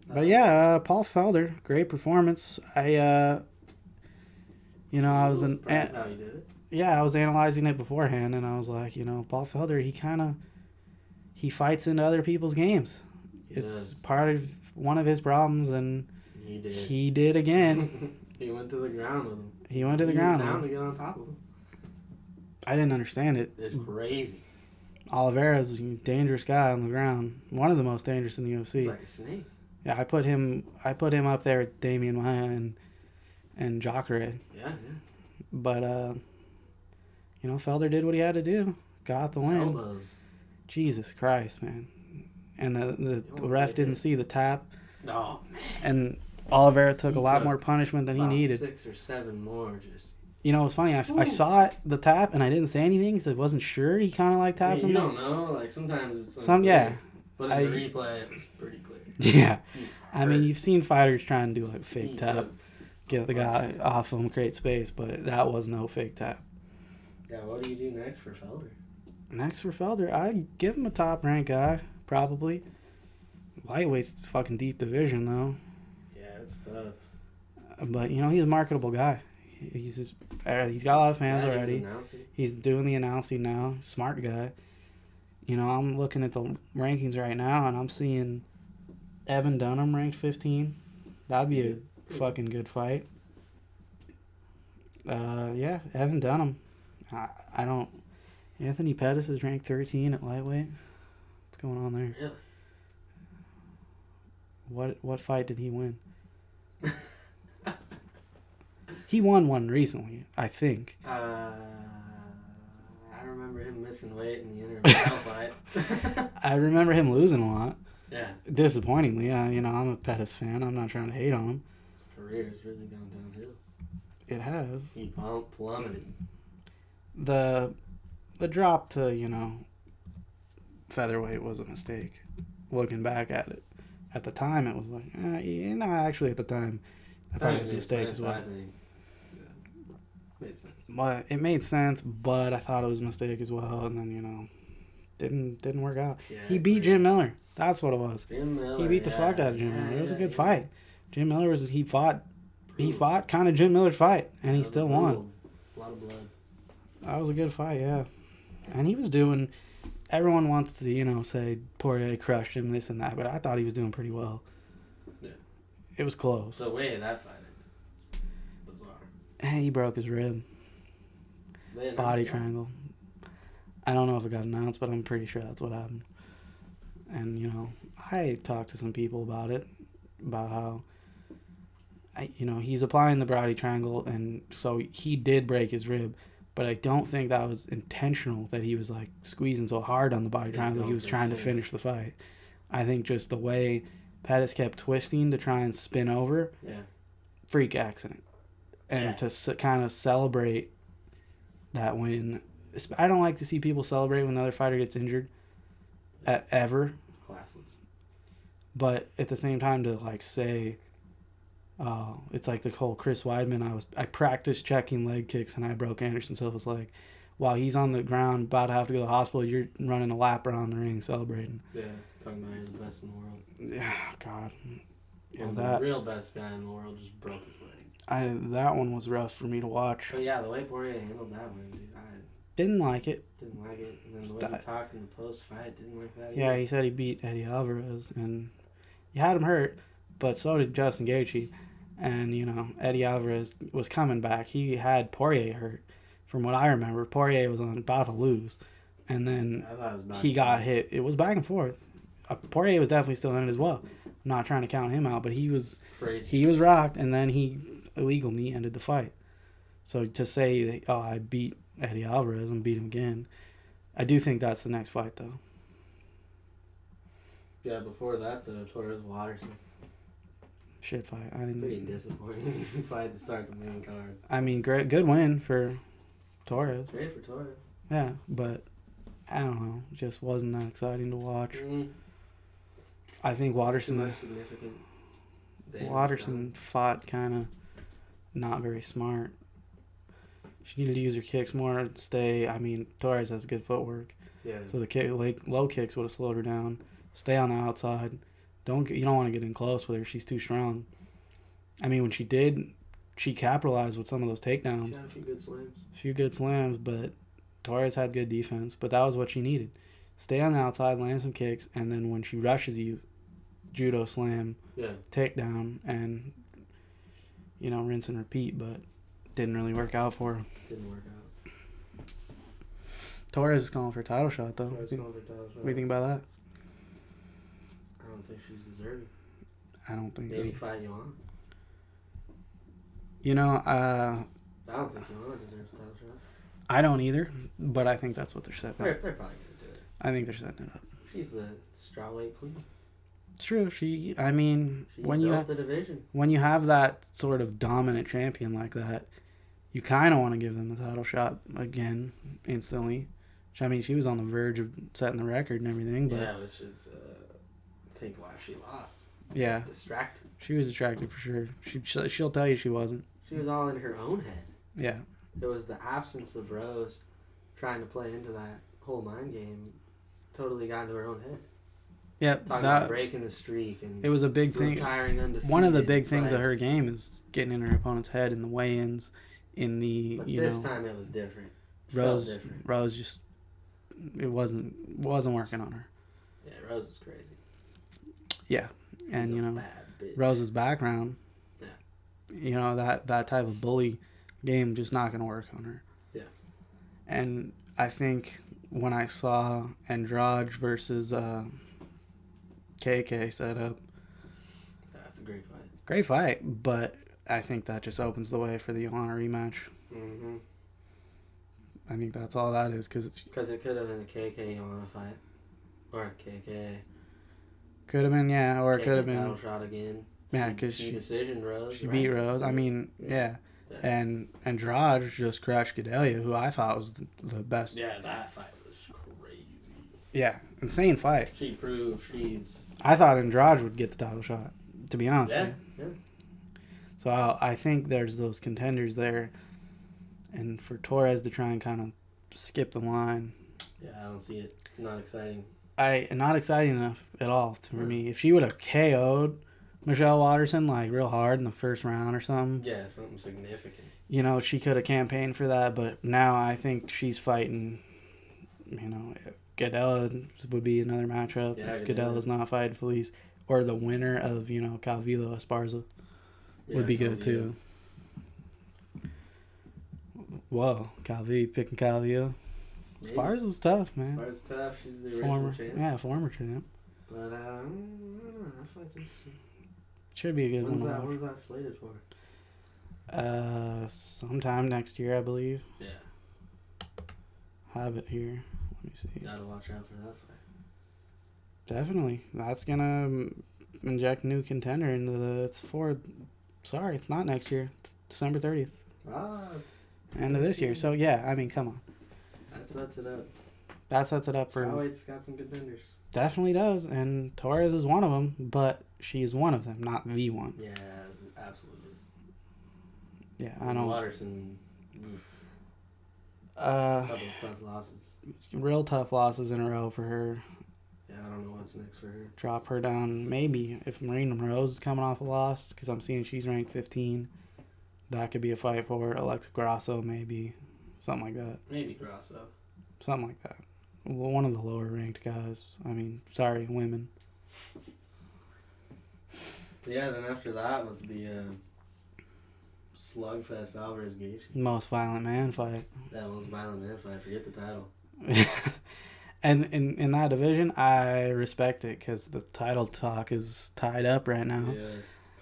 But yeah, Paul Felder, great performance. I was surprised how he did it. Yeah, I was analyzing it beforehand, and I was like, Paul Felder, he fights into other people's games. It's part of one of his problems, and he did again. He went to the ground with him. He went to the ground. He was down to get on top of him. I didn't understand it. It's crazy. Oliveira's a dangerous guy on the ground. One of the most dangerous in the UFC. He's like a snake. Yeah, I put him up there with Damian Maia and Jacare. Yeah. But Felder did what he had to do. Got the win. Elbows. Jesus Christ, man. And the ref didn't see the tap. Oh, man. And Oliveira took a lot more punishment than he needed. 6 or 7 more just. It was funny. I saw it, the tap, and I didn't say anything because I wasn't sure. He kind of tapped him. You don't know. Like, sometimes it's yeah. But in the replay, it was pretty clear. Yeah. I mean, you've seen fighters try and do like fake tap. Get the guy off him, create space, but that was no fake tap. Yeah, what do you do next for Felder? Next for Felder, I'd give him a top-ranked guy, probably. Lightweight's fucking deep division, though. Yeah, it's tough. But, he's a marketable guy. He's got a lot of fans already. He's doing the announcing now. Smart guy. I'm looking at the rankings right now, and I'm seeing Evan Dunham ranked 15. That'd be a fucking good fight. Yeah, Evan Dunham. I don't... Anthony Pettis is ranked 13 at lightweight. What's going on there? Really? What fight did he win? He won one recently, I think. I remember him missing weight in the intermittent fight. I remember him losing a lot. Yeah. Disappointingly, yeah. I'm a Pettis fan. I'm not trying to hate on him. His career's really gone downhill. It has. He plummeted. The drop to, featherweight was a mistake. Looking back at it. At the time, it was like, actually at the time, I thought it was a mistake as well. I think. Made sense. But it made sense, but I thought it was a mistake as well, and then, didn't work out. Yeah, he beat Jim Miller. That's what it was. Jim Miller. He beat the fuck out of Jim Miller. It was a good fight. Jim Miller he fought kind of Jim Miller's fight, and he still won. A lot of blood. That was a good fight, yeah. And he was doing. Everyone wants to, say Poirier crushed him, this and that, but I thought he was doing pretty well. Yeah. It was close. The way that fight was bizarre. And he broke his rib. Body triangle. I don't know if it got announced, but I'm pretty sure that's what happened. And, I talked to some people about it, about how, he's applying the body triangle, and so he did break his rib, but I don't think that was intentional, that he was, squeezing so hard on the body triangle he was trying to finish the fight. I think just the way Pettis kept twisting to try and spin over, freak accident. And to kind of celebrate that win. I don't like to see people celebrate when the other fighter gets injured, ever. Classless. But at the same time, to say, it's like the whole Chris Weidman. I practiced checking leg kicks and I broke Anderson Silva's leg. While he's on the ground about to have to go to the hospital, you're running a lap around the ring celebrating. Yeah, talking about you're the best in the world. Yeah, God. Yeah, the real best guy in the world just broke his leg. That one was rough for me to watch. But yeah, the way Poirier handled that one, dude, I didn't like it. Didn't like it. And then the way he talked in the post-fight, didn't like that either. Yeah, he said he beat Eddie Alvarez, and he had him hurt, but so did Justin Gaethje. And, Eddie Alvarez was coming back. He had Poirier hurt. From what I remember, Poirier was about to lose. And then he got hit. It was back and forth. Poirier was definitely still in it as well. I'm not trying to count him out, but he was rocked, and then he illegally ended the fight. So to say, I beat Eddie Alvarez and beat him again, I do think that's the next fight, though. Yeah, before that, though, Torres Watterson. Shit fight. Pretty disappointing fight to start the main card. I mean, good win for Torres. Great for Torres. Yeah, but I don't know. It just wasn't that exciting to watch. I think Watterson fought kind of not very smart. She needed to use her kicks more to stay. I mean, Torres has good footwork. Yeah. So the low kicks would have slowed her down. Stay on the outside. You don't want to get in close with her. She's too strong. I mean, when she did, she capitalized with some of those takedowns. She had a few good slams. But Torres had good defense. But that was what she needed. Stay on the outside, land some kicks, and then when she rushes you, judo slam, takedown, and, rinse and repeat. But didn't really work out for her. Didn't work out. Torres is calling for a title shot, though. What do you think about that? I don't think she's deserving. I don't think Maybe so. fight Joanna. I don't think Joanna deserves a title shot. I don't either, but I think that's what they're setting They're up. probably going to do it. I think they're setting it up. She's the strawweight queen. It's true. She When built the division. you have that sort of dominant champion like that, you kind of want to give them a title shot again instantly. Which, I mean, she was on the verge of setting the record and everything, but which is I think why she lost. Yeah, Distracted. she was distracted for sure. She'll tell you she wasn't. She was all in her own head. Yeah. It was the absence of Rose trying to play into that whole mind game. Totally got into her own head. Yep. Talking about breaking the streak and it was a big thing. Retiring undefeated. One of the big things of her game is getting in her opponent's head in the weigh-ins, But this time it was different. Rose just it wasn't working on her. Yeah, Rose is crazy. Yeah, and bad bitch. Rose's background. Yeah. That type of bully game just not gonna work on her. Yeah. And I think when I saw Andrade versus KK set up, that's a great fight. Great fight, but I think that just opens the way for the Joanna rematch. Mm-hmm. I think that's all that is, because it could have been a KK Joanna fight, or a KK. Could have been, yeah, or it could have been title shot again. Yeah, because she decision Rose. She beat Rose. I mean, yeah. And Andrade just crushed Gedalia, who I thought was the best. Yeah, that fight was crazy. Yeah, insane fight. She proved she's. I thought Andrade would get the title shot, to be honest with you. Yeah. So I think there's those contenders there, and for Torres to try and kind of skip the line. Yeah, I don't see it. Not exciting. Not exciting enough at all for me. If she would have KO'd Michelle Watterson like real hard in the first round or something. Yeah, something significant. She could have campaigned for that, but now I think she's fighting. Gadella would be another matchup if Gadella's not fighting Felice, or the winner of Calvillo Esparza would be good too. Whoa, picking Calvillo. Esparza's tough, man. Esparza's tough. She's the original champ. Yeah, former champ. But I don't know. That fight's interesting. Should be a good one. When's that slated for? Sometime next year, I believe. Yeah. Have it here. Let me see. Gotta watch out for that fight. Definitely. That's gonna inject new contender into it's not next year. It's December 30th. It's end of this year. So yeah, I mean, come on. That sets it up. That sets it up for. Strawweight's got some contenders. Definitely does, and Torres is one of them, but she's one of them, not the one. Yeah, absolutely. Yeah, I know. Watterson. Couple of tough losses. Real tough losses in a row for her. Yeah, I don't know what's next for her. Drop her down. Maybe if Marina Rose is coming off a loss, because I'm seeing she's ranked 15. That could be a fight for her. Alexa Grasso, maybe. Something like that. Maybe Grasso. Something like that. Well, one of the lower ranked guys. Women. Yeah, then after that was the Slugfest Alvarez Gaethje. Most violent man fight. That most violent man fight. Forget the title. And in that division, I respect it because the title talk is tied up right now. Yeah,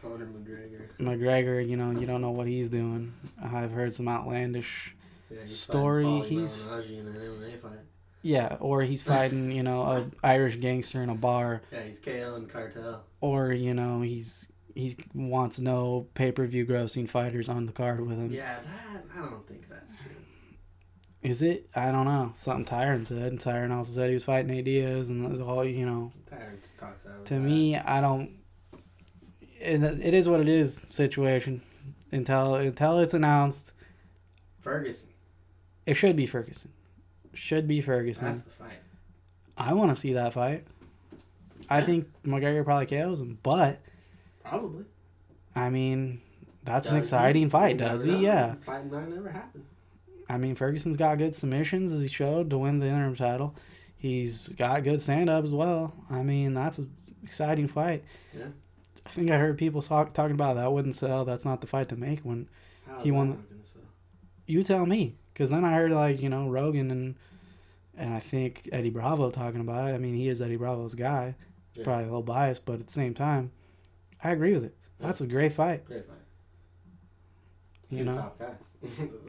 Conor McGregor. McGregor, you don't know what he's doing. I've heard some outlandish story. He's in an MMA fight. Yeah, or he's fighting, a Irish gangster in a bar. Yeah, he's KO and Cartel. Or, he wants no pay-per-view grossing fighters on the card with him. Yeah, I don't think that's true. Is it? I don't know. Something Tyron said. And Tyron also said he was fighting A. Diaz and all, Tyron just talks out of To me, I don't... It is what it is situation. Until it's announced. Ferguson. It should be Ferguson. That's the fight. I want to see that fight. I think McGregor probably KOs him, but... Probably. I mean, that's an exciting fight, does he? Yeah. Fight might never happen. I mean, Ferguson's got good submissions, as he showed, to win the interim title. He's got good stand-up as well. I mean, that's an exciting fight. Yeah. I think I heard people talking about that wouldn't sell. That's not the fight to make when he won. Not gonna sell? You tell me. Because then I heard, Rogan and I think Eddie Bravo talking about it. I mean, he is Eddie Bravo's guy. He's probably a little biased, but at the same time, I agree with it. That's a great fight. Great fight. Two top guys.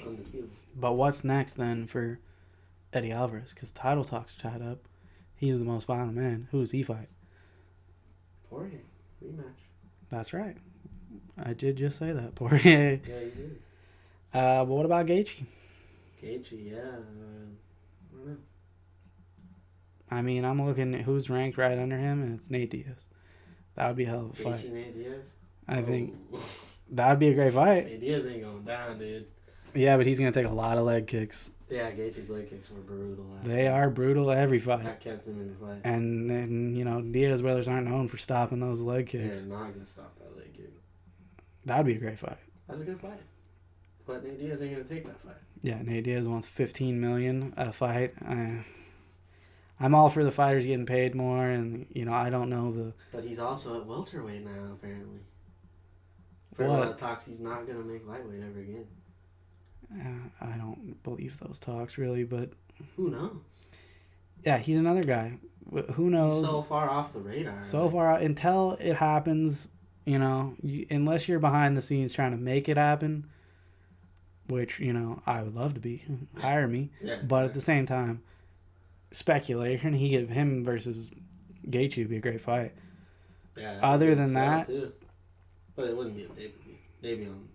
Undisputable. But what's next then for Eddie Alvarez? Because title talks are tied up. He's the most violent man. Who does he fight? Poirier. Rematch. That's right. I did just say that. Poirier. Yeah, you did. But what about Gaethje? Gaethje, yeah. I don't know. I mean, I'm looking at who's ranked right under him, and it's Nate Diaz. That would be a hell of a fight. Gaethje, Nate Diaz? I think that would be a great fight. Nate Diaz ain't going down, dude. Yeah, but he's going to take a lot of leg kicks. Yeah, Gaethje's leg kicks were brutal. They are brutal every fight. That kept him in the fight. And Diaz brothers aren't known for stopping those leg kicks. They're not going to stop that leg kick. That would be a great fight. That's a good fight. But Nate Diaz ain't going to take that fight. Yeah, Nate Diaz wants $15 million a fight. I'm all for the fighters getting paid more, and I don't know the. But he's also at welterweight now, apparently. For a What? lot of talks, he's not going to make lightweight ever again. I don't believe those talks really, but Who knows? yeah, he's another guy. Who knows? He's so far off the radar. So far out, until it happens, unless you're behind the scenes trying to make it happen, which I would love to be. Hire me, Yeah, but at the same time, speculation. Him versus Gaethje would be a great fight. Yeah. Other than sell that, too. But it wouldn't be a pay-per-view. Maybe on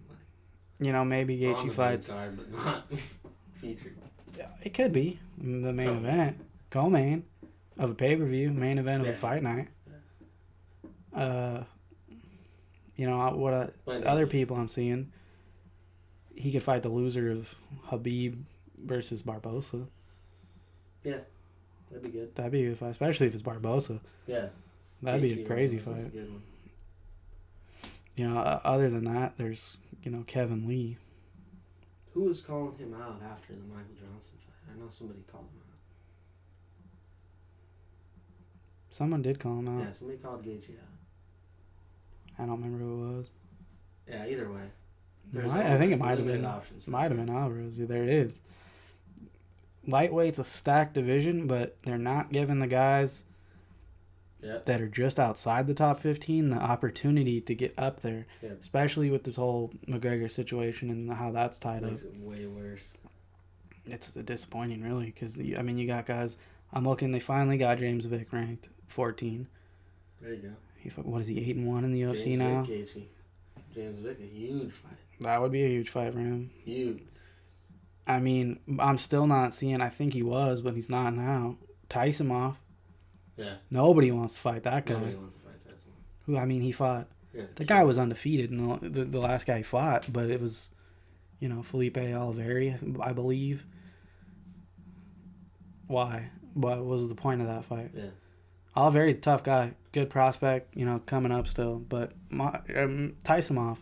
maybe on Gaethje the fights. main card, but not featured. It could be the main event, co-main of a pay-per-view, main event of a fight night. Other people I'm seeing, he could fight the loser of Habib versus Barbosa. Yeah, that'd be good. That'd be a good fight, especially if it's Barbosa. Yeah. That'd be a crazy would be a fight. good one. Other than that, there's, Kevin Lee. Who was calling him out after the Michael Johnson fight? I know somebody called him out. Someone did call him out. Yeah, somebody called Gaethje out. I don't remember who it was. Yeah, either way. I think it might have been. Options Might have been Alvarez. Yeah, there it is. Lightweight's a stacked division, but they're not giving the guys that are just outside the top 15 the opportunity to get up there, especially with this whole McGregor situation and how that's tied up. Makes it way worse. It's disappointing, really, because, you got guys. I'm looking, they finally got James Vick ranked 14. There you go. What is he, 8-1 in the UFC now? James Vick, a huge fight. That would be a huge fight for him. Huge. I'm still not seeing, I think he was, but he's not now. Tyson off. Yeah. Nobody wants to fight that guy. Nobody wants to fight Tyson. Who, he fought. The guy was undefeated in the last guy he fought, but it was, Felipe Oliveri, I believe. Why? What was the point of that fight? Yeah. Oliveri's a tough guy. Good prospect, coming up still. But Tyson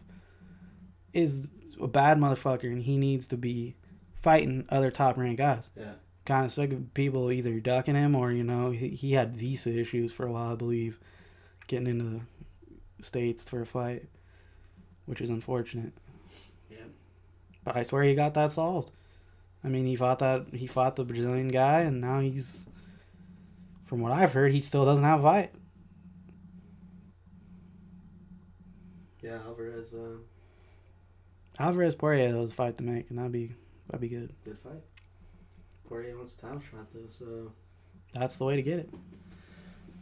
is a bad motherfucker, and he needs to be fighting other top-ranked guys. Yeah. Kind of sick of people either ducking him or, he had visa issues for a while, I believe, getting into the States for a fight, which is unfortunate. Yeah. But I swear he got that solved. He fought the Brazilian guy, and now he's, from what I've heard, he still doesn't have a fight. Yeah, Alvarez Poirier was a fight to make, and that'd be good. Good fight. Poirier wants a title shot, though, so... That's the way to get it.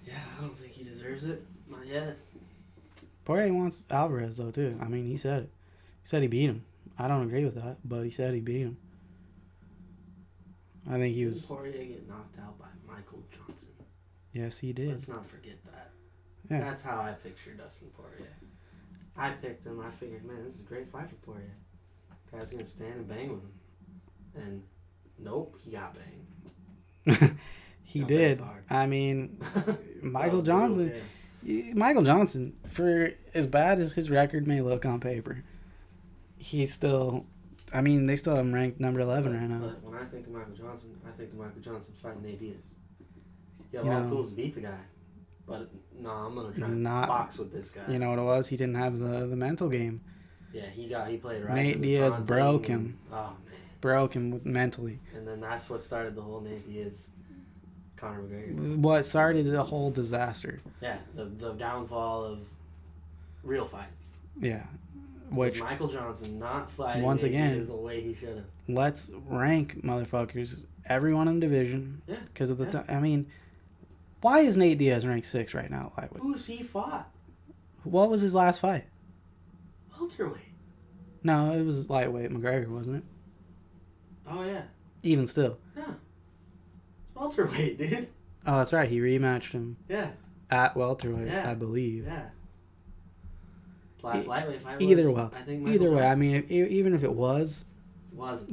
Yeah, I don't think he deserves it. Not yet. Poirier wants Alvarez, though, too. I mean, he said it. He said he beat him. I don't agree with that, but he said he beat him. I think he was... Poirier get knocked out by Michael Johnson. Yes, he did. Let's not forget that. Yeah. That's how I picture Dustin Poirier. I picked him. I figured, man, this is a great fight for Poirier. Guy's going to stand and bang with him. And nope, he got banged. He did. I mean, Michael Johnson... Michael Johnson, for as bad as his record may look on paper, he's still... I mean, they still have him ranked number 11 right now. But when I think of Michael Johnson, I think of Michael Johnson fighting Nate Diaz. You have all the tools to beat the guy. But, no, I'm going to try and box with this guy. You know what it was? He didn't have the mental game. Yeah, he played right. Nate Diaz broke him. Oh, man. Broke him mentally. And then that's what started the whole Nate Diaz, Conor McGregor. What started the whole disaster. Yeah, the downfall of real fights. Yeah. Which Michael Johnson not fighting once Nate again Diaz the way he should have. Let's rank motherfuckers, everyone in the division. Yeah. Because of the I mean, why is Nate Diaz ranked 6 right now? Who's he fought? What was his last fight? Welterweight. No, it was lightweight McGregor, wasn't it? Oh yeah. Even still. Yeah. Welterweight, dude. Oh, that's right. He rematched him. Yeah. At welterweight, I believe. Yeah. His last lightweight fight either was, way. I think Either way, Johnson. I mean, even if it wasn't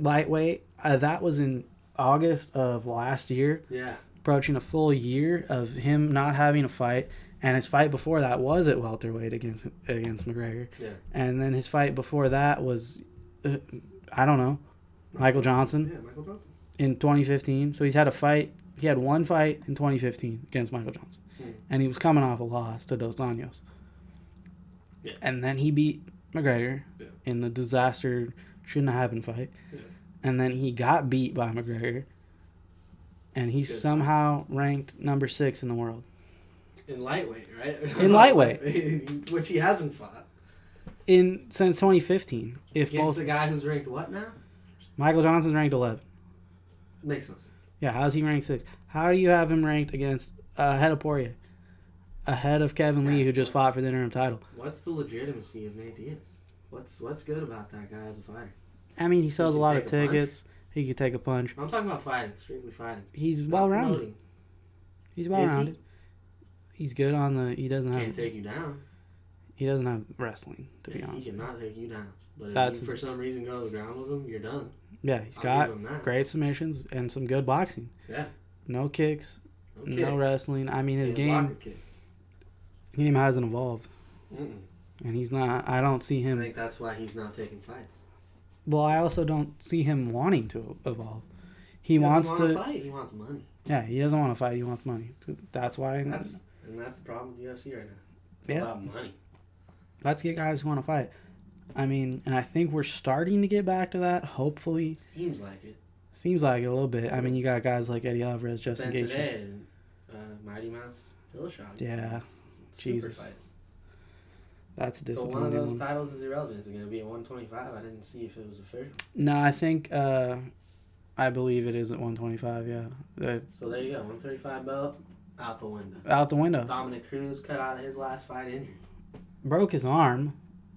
lightweight, that was in August of last year. Yeah. Approaching a full year of him not having a fight, and his fight before that was at welterweight against McGregor. Yeah. And then his fight before that was, I don't know, Michael Johnson. Yeah, Michael Johnson. In 2015. So he's had a fight. He had one fight in 2015 against Michael Johnson. And he was coming off a loss to Dos Anjos. Yeah. And then he beat McGregor in the disaster, shouldn't have happened fight. Yeah. And then he got beat by McGregor. And he's somehow ranked number 6 in the world. In lightweight, right? In lightweight. Which he hasn't fought. Since 2015. Against the guy who's ranked what now? Michael Johnson's ranked 11. Makes no sense. Yeah, how's he ranked 6? How do you have him ranked ahead of Poirier? Ahead of Kevin Lee, who just fought for the interim title. What's the legitimacy of Nate Diaz? What's good about that guy as a fighter? I mean, he sells a lot of tickets. He could take a punch. I'm talking about fighting, strictly fighting. He's well-rounded. He's well-rounded. He's good he doesn't have... Can't take you down. He doesn't have wrestling, to be honest. He cannot take you down. But if you, for some reason, go to the ground with him, you're done. Yeah, he's got great submissions and some good boxing. Yeah. No kicks, no wrestling. I mean, his game hasn't evolved. Mm-mm. And he's not... I don't see him... I think that's why he's not taking fights. Well, I also don't see him wanting to evolve. He wants to fight. He wants money. Yeah, he doesn't want to fight. He wants money. That's why. That's the problem with the UFC right now. It's about money. Let's get guys who want to fight. I mean, and I think we're starting to get back to that. Hopefully. Seems like it. Seems like it a little bit. I mean, you got guys like Eddie Alvarez, Justin Gaethje. Today, Mighty Mouse Dillashaw. Yeah. Jesus. Fight. That's disappointing. So one of those titles is irrelevant. Is it going to be at 125? I didn't see if it was official. No, I think, I believe it is at 125, yeah. So there you go. 135 belt, out the window. Out the window. Dominic Cruz cut out of his last fight injured. Broke his arm.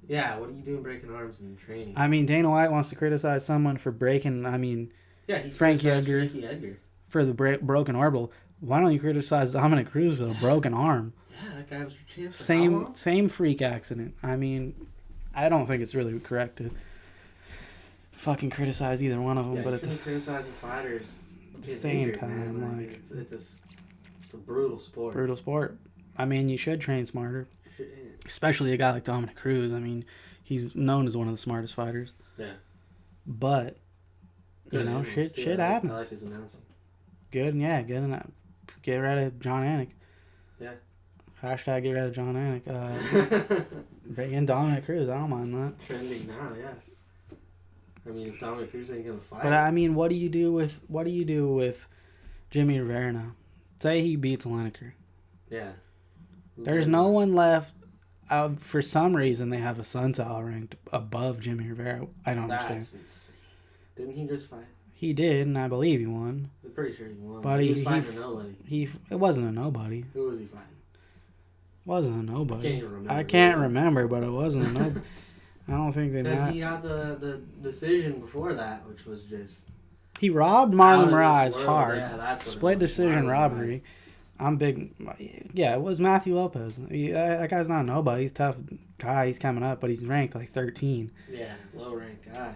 Yeah, what are you doing breaking arms in training? I mean, Dana White wants to criticize someone for breaking, he Frankie Edgar for the broken orbital. Why don't you criticize Dominic Cruz for a broken arm? Yeah, that guy was your champ. Same freak accident. I mean, I don't think it's really correct to fucking criticize either one of them. Yeah, but you shouldn't criticize the fighters at the same injured, time, man. Like it's a brutal sport. Brutal sport. I mean, you should train smarter. Especially a guy like Dominic Cruz. I mean, he's known as one of the smartest fighters. Yeah. But, shit happens. I like his announcing. Good, yeah, good in that. Get rid of John Anik. Yeah. Hashtag get rid of John Anik. Bring in Dominic Cruz. I don't mind that. Trending now, yeah. I mean, if Dominic Cruz ain't gonna fight. But I mean, what do you do with Jimmy Rivera now? Say he beats Lineker. Yeah. There's no one left. For some reason, they have a Sunsow ranked above Jimmy Rivera. I don't understand. That's insane. Didn't he just fight? He did, and I believe he won. I'm pretty sure he won. But he was fighting a nobody. It wasn't a nobody. Who was he fighting? Wasn't a nobody. I can't even remember. I can't remember, but it wasn't a nobody. I don't think they Because he got the decision before that, which was just... He robbed Marlon Moraes hard. Yeah, that's what Split decision Marlon robbery. Moraes. I'm big. Yeah, it was Matthew Lopez. That guy's not a nobody. He's a tough guy. He's coming up, but he's ranked like 13. Yeah, low rank guy.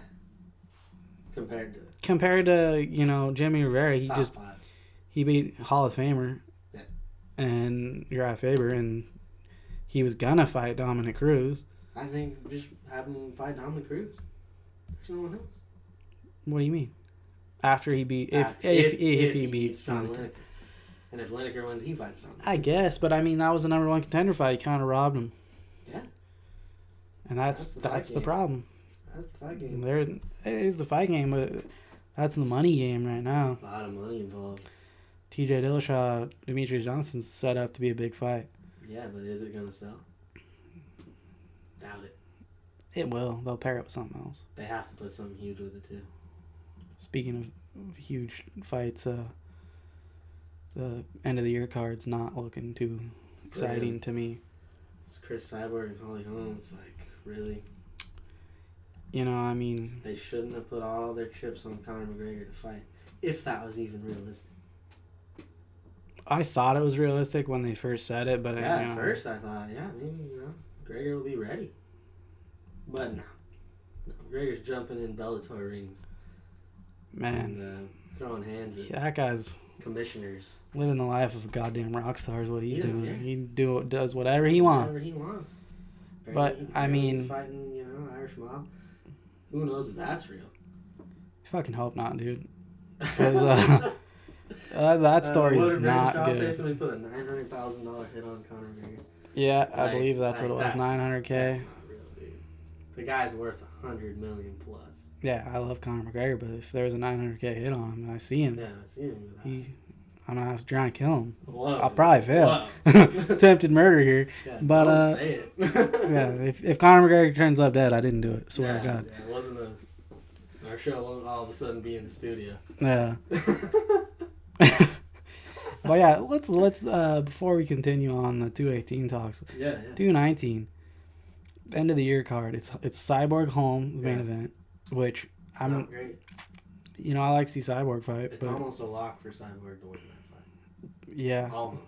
Compared to Jimmy Rivera, top just 5. he beat Hall of Famer, Yeah. and Uriah Faber, and he was gonna fight Dominic Cruz. I think just have him fight Dominic Cruz. There's no one else. What do you mean? After he beat if he beats John Dominic. Lineker. And if Lineker wins, he fights Dominic. I guess, but I mean that was the number 1 contender fight. He kind of robbed him. Yeah. And that's the problem. That's the fight game. There it is the fight game, but that's the money game right now. A lot of money involved. TJ Dillashaw, Demetrius Johnson's set up to be a big fight. Yeah, but is it gonna sell? Doubt it. It will. They'll pair it with something else. They have to put something huge with it too. Speaking of huge fights, the end of the year card's not looking too exciting to me. It's Chris Cyborg and Holly Holm. It's like, really? I mean... They shouldn't have put all their chips on Conor McGregor to fight. If that was even realistic. I thought it was realistic when they first said it, but... Yeah, at first I thought, maybe, McGregor will be ready. But no. McGregor's jumping in Bellator rings. Man. And throwing hands at that guy's... commissioners. Living the life of a goddamn rock star is what he's doing. Yeah. He does whatever he wants. Whatever he wants. But, I mean... He's fighting, Irish mob. Who knows if that's real? I fucking hope not, dude. Because that story is not good. Somebody put a $900,000 hit on Conor McGregor. Yeah, I believe that's what it was. $900K. That's not real, dude. The guy's worth $100 million plus. Yeah, I love Conor McGregor, but if there was a $900K hit on him, and I see him. Yeah, I see him. I'm gonna have to try and kill him. Whoa. I'll probably fail. Attempted murder here. Yeah, but don't say it. yeah, if Conor McGregor turns up dead, I didn't do it. Swear to God. Yeah, it wasn't us. Our show won't all of a sudden be in the studio. Yeah. But yeah, let's before we continue on the 218 talks. Yeah. 219. End of the year card. It's Cyborg Holm, the main event, which Not great. I like to see Cyborg fight. It's but almost a lock for Cyborg to win that fight. Yeah. Almost.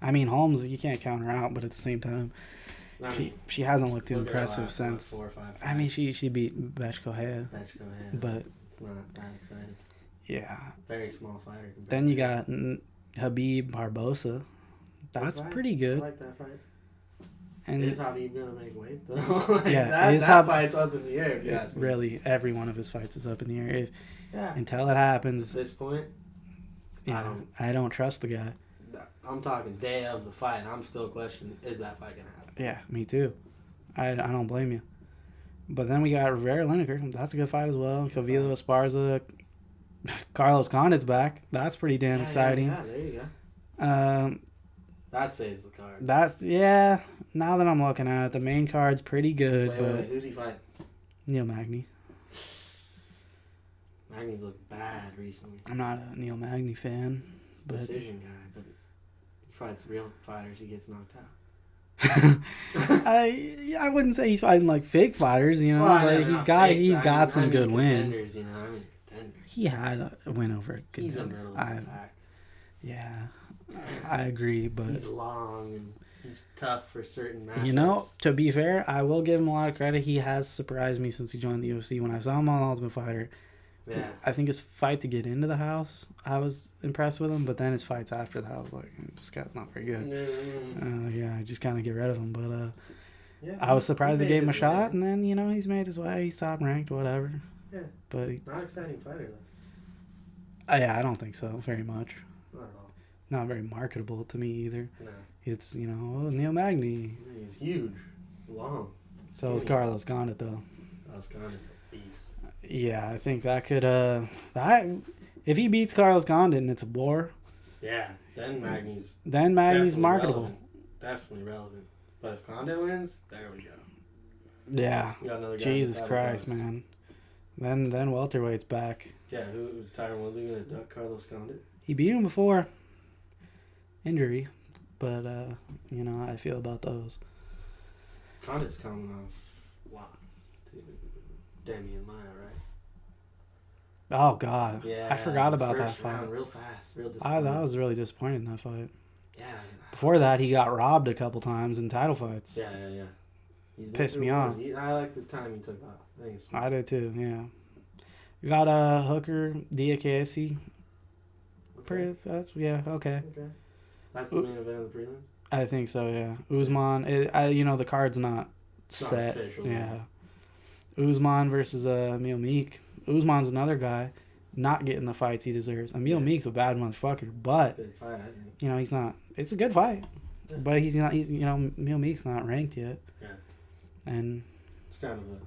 I mean, Holmes, you can't count her out, but at the same time, she hasn't looked too impressive since. 4 or 5 I mean, she beat Bechko-Head. But not that excited. Yeah. Very small fighter. Then you got Habib Barbosa. That's pretty good. I like that fight. And is Habib gonna make weight though? that fight's up in the air. If you ask me. Really, every one of his fights is up in the air. Yeah. Until it happens. At this point, I don't trust the guy. I'm talking day of the fight. I'm still questioning, is that fight gonna happen? Yeah, me too. I don't blame you. But then we got Rivera Lineker. That's a good fight as well. Cavilo Esparza. Carlos Condit's back. That's pretty damn exciting. Yeah, there you go. That saves the card. Now that I'm looking at it, the main card's pretty good. Wait, who's he fighting? Neil Magny. Magny's looked bad recently. I'm not a Neil Magny fan. Decision guy, but he fights real fighters. He gets knocked out. I wouldn't say he's fighting like fake fighters. He's got some good wins. He had a win over a contender. He's a middle of the pack. Yeah, I agree, but he's long and he's tough for certain matches. To be fair, I will give him a lot of credit. He has surprised me since he joined the UFC. When I saw him on Ultimate Fighter, I think his fight to get into the house, I was impressed with him. But then his fights after that, I was like, this guy's not very good. I just kind of get rid of him. But I was surprised they gave him a shot, and then he's made his way. He's top ranked, whatever. Yeah, but not exciting fighter though. I don't think so very much. Not at all. Not very marketable to me either. No. It's Neil Magny. He's huge, long. So is Carlos Condit though. Carlos Condit's a beast. Yeah, I think that could if he beats Carlos Condit and it's a war. Yeah, then Magny's marketable. Relevant. Definitely relevant. But if Condit wins, there we go. Yeah. We got another guy Jesus Christ, man. Then welterweight's back. Yeah, who Tyron Woodley gonna duck Carlos Condit? He beat him before injury, but you know how I feel about those. Condit's coming off loss to Damian Maia, right? Oh God, Yeah, I forgot about that first round, fight. real fast, real I disappointing. was really disappointed in that fight. Yeah. Before that, he got robbed a couple times in title fights. Yeah. He's been Pissed through me wars. off. I like the time he took off. I think it's smart. I did too. Yeah. We got Hooker Diakese. Okay. Yeah. Okay. That's the main event of the prelims? I think so. Yeah. Usman. The card's not It's not set. official. Yeah. Usman versus Emil Meek. Usman's another guy not getting the fights he deserves. Emil Meek's a bad motherfucker, but Good fight, I think. he's not. It's a good fight, Yeah. but he's not. Emil Meek's not ranked yet. Yeah. And It's kind of a...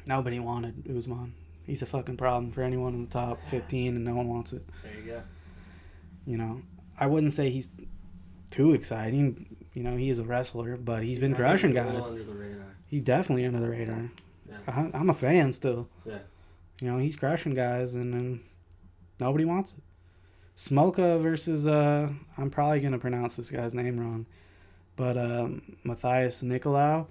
nobody wanted Usman. He's a fucking problem for anyone in the top 15, and no one wants it. There you go. I wouldn't say he's too exciting. He is a wrestler, but he's been crushing he's a guys. little under the radar. He's definitely under the radar. Yeah. I'm a fan still. Yeah. He's crushing guys, and nobody wants it. Smoka versus, I'm probably going to pronounce this guy's name wrong, but Matthias Nicolau,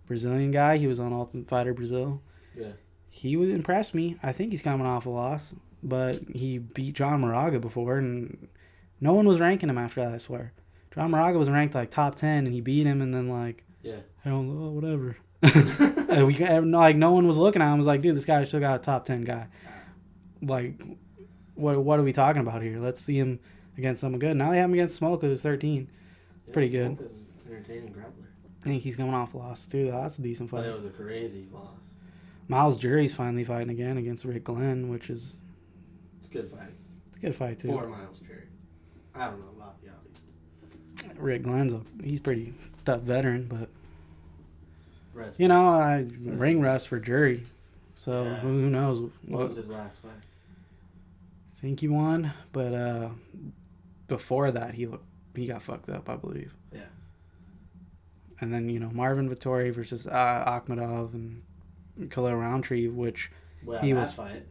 Brazilian guy. He was on Ultimate Fighter Brazil. Yeah. He would impress me. I think he's coming off a loss, but he beat John Moraga before, and no one was ranking him after that, I swear. John Moraga was ranked like top 10, and he beat him, and then whatever. No one was looking at him. Was like, dude, this guy still got a top 10 guy. Like, what are we talking about here? Let's see him against someone good. Now they have him against Smoka, who's 13. It's pretty good. Smoka's an entertaining grappler. I think he's coming off a loss too. That's a decent But fight. it was a crazy loss. Miles Jury's finally fighting again against Rick Glenn, which is It's a good fight. a good fight too. 4 miles, Jerry. I don't know about the audience. Rick Glenn's he's pretty tough veteran, but Rest. I ring rust for Jury, so Yeah. who knows? What was his last fight? I think he won, but before that he got fucked up, I believe. Yeah. And then Marvin Vittori versus Akhmadov and Khalil Roundtree, which Well, he that was fight.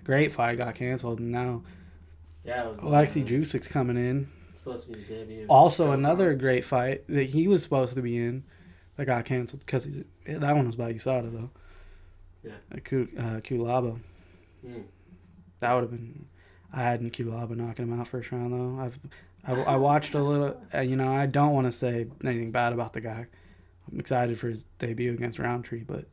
great fight, got canceled, and now Yeah, it was Alexei Jusic's coming in. supposed to be the debut. Also, another great fight that he was supposed to be in that got canceled because that one was by USADA though. Yeah. Kulaba. Mm. That would have been. I had Kulaba knocking him out first round though. I watched a little. I don't want to say anything bad about the guy. I'm excited for his debut against Roundtree, but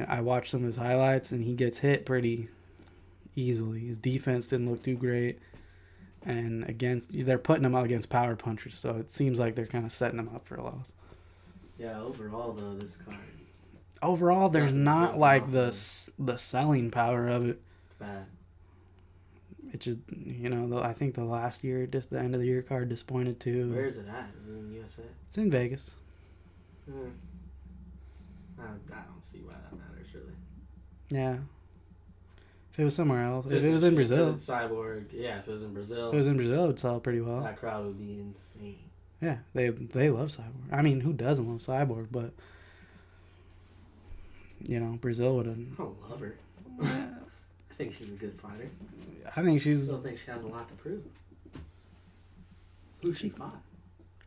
I watched some of his highlights and he gets hit pretty easily. His defense didn't look too great. And they're putting him up against power punchers, so it seems like they're kind of setting him up for a loss. Yeah, overall though, this card Overall, there's Nothing not jumping like off the selling power of it. bad. It just I think the last year, just the end of the year card disappointed too. Where is it at? Is it in the USA? It's in Vegas. I don't see why that matters really. Yeah. If it was somewhere else, if Just it was in because Brazil, it's Cyborg. Yeah, if it was in Brazil, if it was in Brazil, it would sell pretty well. that crowd would be insane. Yeah, they love Cyborg. I mean, who doesn't love Cyborg? But Brazil would have. I don't love her. I think she's a good fighter. I think I she's still think she has a lot to prove. Who she fought?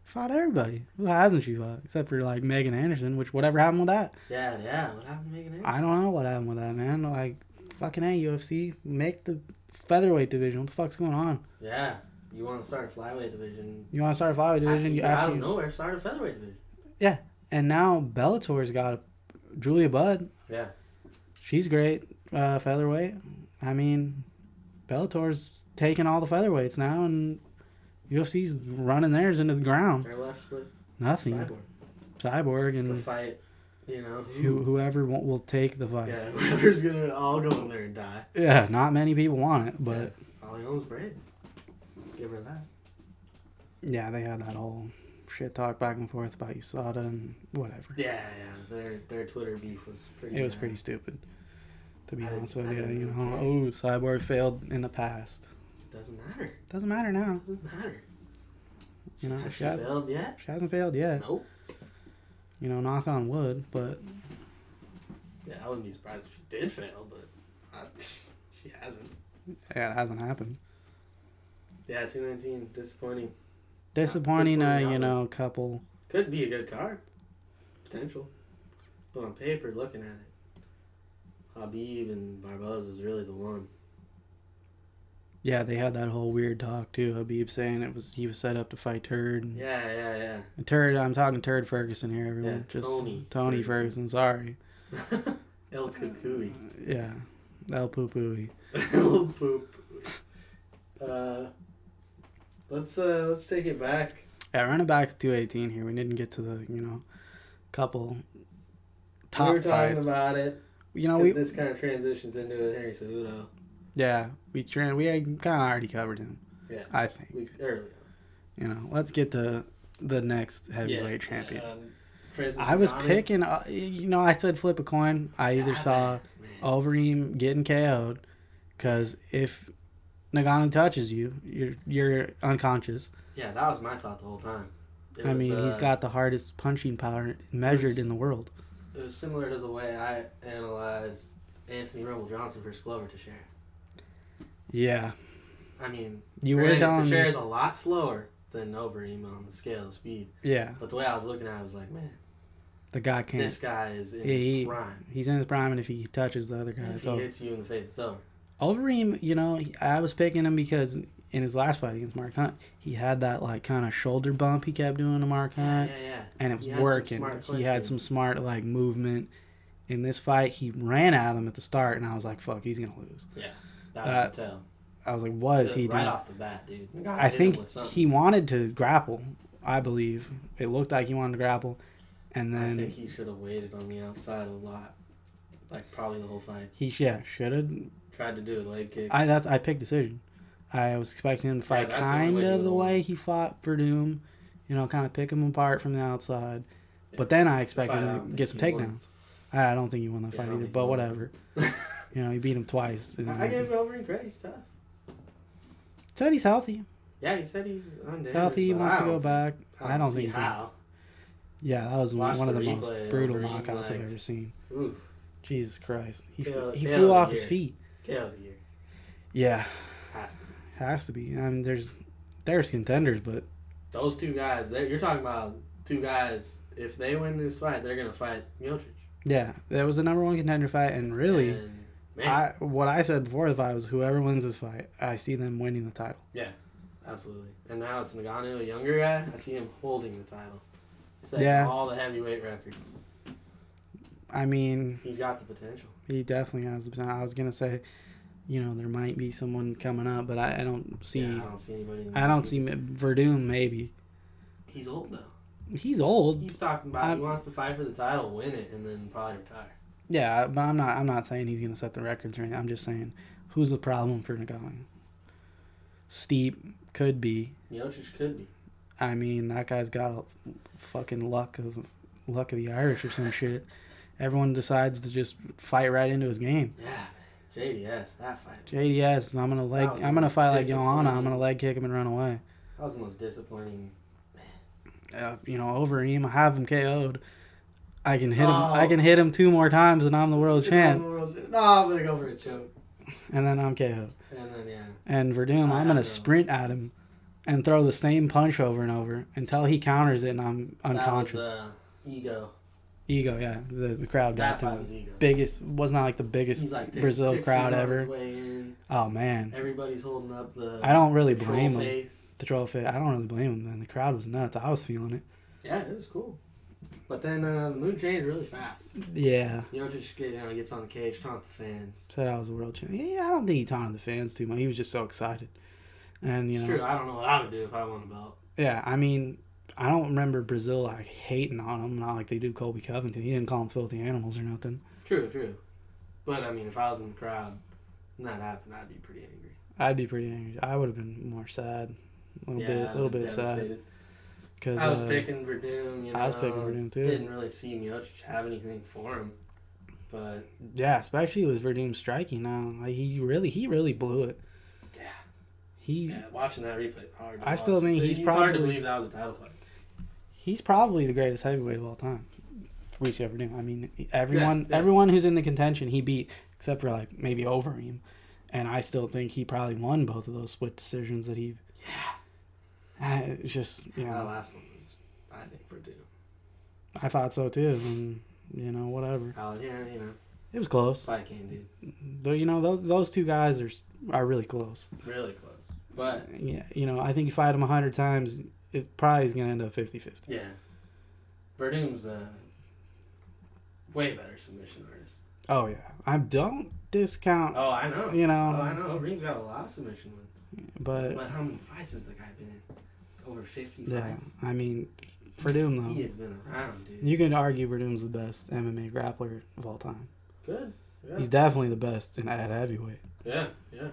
fought everybody. Who hasn't she fought? Except for like Megan Anderson, which whatever happened with that? Yeah. What happened to Megan Anderson? I don't know what happened with that, man. Like, fucking A, UFC, make the featherweight division. What the fuck's going on? Yeah. You want to start a flyweight division? You want to start a flyweight division? You out have of to. nowhere, start a featherweight division. Yeah, and now Bellator's got Julia Budd. Yeah. She's great, featherweight. I mean, Bellator's taking all the featherweights now, and UFC's running theirs into the ground. They're left with Nothing. Cyborg Cyborg to and fight. whoever will take the fight. Yeah, whoever's gonna all go in there and die. Yeah, not many people want it, but All he owns brave. Give her that. yeah, they had that whole shit talk back and forth about USADA and whatever. Yeah. Their Twitter beef was pretty. It was bad. pretty stupid, to be I honest didn't- with I you. didn't You really know, care. Cyborg failed in the past. Doesn't matter. Doesn't matter now. Doesn't matter. You know, Has she she failed yet? hasn't failed yet. Nope. You know, knock on wood, but Yeah, I wouldn't be surprised if she did fail, but she hasn't. Yeah, it hasn't happened. Yeah, 219, disappointing. Disappointing, couple. Could be a good card. Potential. But on paper, looking at it, Habib and Barboza is really the one. Yeah, they had that whole weird talk too. Habib saying he was set up to fight Turd. Yeah. And Turd, I'm talking Turd Ferguson here, everyone. Yeah, Just Tony Ferguson. Sorry. El Kukui. Yeah, El Poo-Pooey. El Poop. Let's take it back. Yeah, running back to 218 here. We didn't get to the couple top We were talking fights. about it. This kind of transitions into a Henry Cejudo. Yeah, we kind of already covered him. Yeah, I think. Earlier. Let's get to the next heavyweight champion. Francis I was Ngannou. picking. I said flip a coin. I either saw Overeem getting KO'd, because if Ngannou touches you, you're unconscious. Yeah, that was my thought the whole time. He's got the hardest punching power measured in the world. It was similar to the way I analyzed Anthony Rumble Johnson versus Glover Teixeira. Yeah. You were telling me Teixeira's a lot slower than Overeem on the scale of speed. Yeah. But the way I was looking at it, I was like, man, the guy can't. This guy is in his prime. He's in his prime, and if he touches the other guy, if he hits you in the face, it's over. Overeem, I was picking him because in his last fight against Mark Hunt, he had that kind of shoulder bump he kept doing to Mark Hunt. Yeah. And it was working. He had some smart movement. In this fight, he ran at him at the start, and I was like, fuck, he's going to lose. Yeah, that was the tell. I was like, what is he doing? Right off the bat, dude. I think he wanted to grapple, I believe. It looked like he wanted to grapple. And then I think he should have waited on the outside a lot. Probably the whole fight. He should have. Tried to do a leg kick. I picked decision. I was expecting him to fight kind of the way he fought Verdum. Kind of pick him apart from the outside. Yeah. But then I expected him to get some takedowns. I don't think he won that fight either, but whatever. He beat him twice. I gave Overeem credit. He's tough. Said he's healthy. Yeah, he said he's undamaged. Healthy, he wants to go back. I don't think how. Yeah, that was one of the most brutal knockouts I've ever seen. Oof. Jesus Christ. He He flew off his feet. KO of the year. Yeah. Has to be. There's contenders, but those two guys, you're talking about two guys, if they win this fight, they're going to fight Miocic. Yeah, that was the number one contender fight, and really, what I said before the fight was whoever wins this fight, I see them winning the title. Yeah, absolutely. And now it's Ngannou, a younger guy. I see him holding the title. Setting all the heavyweight records. He's got the potential. He definitely has the potential. I was going to say, there might be someone coming up, but I don't see... I don't see anybody. I don't see Verdum, maybe. He's old, though. He's old. He's talking about he wants to fight for the title, win it, and then probably retire. Yeah, but I'm not saying he's going to set the records or anything. I'm just saying, who's the problem for Ngannou? Stipe could be. Miocic could be. That guy's got a fucking luck of the Irish or some shit. Everyone decides to just fight right into his game. Yeah, JDS, that fight. JDS, I'm gonna fight like Joanna. I'm gonna leg kick him and run away. That was the most disappointing. Overeem, I have him KO'd. I can hit him. I can hit him 2 more times, and I'm the world champ. No, I'm gonna go for a choke. And then I'm KO'd. And then And Verdum, I'm gonna sprint at him, and throw the same punch over and over until he counters it, and I'm unconscious. That was, ego. Ego, yeah. The crowd got to him. Ego. Biggest was not like the biggest Brazil crowd ever. Oh man. Everybody's holding up the. I don't really blame him. The troll face. I don't really blame him. Then the crowd was nuts. I was feeling it. Yeah, it was cool. But then the mood changed really fast. Yeah. Just gets on the cage, taunts the fans. Said I was a world champion. Yeah, I don't think he taunted the fans too much. He was just so excited. And it's true. I don't know what I would do if I won a belt. Yeah, I don't remember Brazil hating on him, not like they do Colby Covington. He didn't call him filthy animals or nothing. True. But if I was in the crowd and that happened, I'd be pretty angry. I'd be pretty angry. I would have been more sad. A little bit sad. Cause, I was picking Verdum, I was picking Verdum too. Didn't really see Miocic have anything for him. But yeah, especially with Verdum striking now. He really blew it. Yeah. Watching that replay is hard. I still think it's hard to believe that was a title fight. He's probably the greatest heavyweight of all time, Fabricio Verdum. I mean, everyone who's in the contention, he beat, except for like maybe Overeem. And I still think he probably won both of those split decisions that he. Yeah. It's just, you know. That last one was, I think, Verdum. I thought so too. And, you know, whatever. Yeah, you know. It was close. Fight game, dude. Though, you know, those two guys are really close. Really close. But. Yeah, you know, I think you fight them 100 times, it probably is going to end up 50-50. Yeah. Verdum's a way better submission artist. Oh, yeah. I don't discount. Oh, I know. You know. Oh, I know. Reem's got a lot of submission wins. But how many fights has the guy been in? Over 50 yeah, fights? I mean, Verdum, though. He has been around, dude. You can argue Verdum's the best MMA grappler of all time. Good. Yeah. He's definitely the best at heavyweight. Yeah, yeah.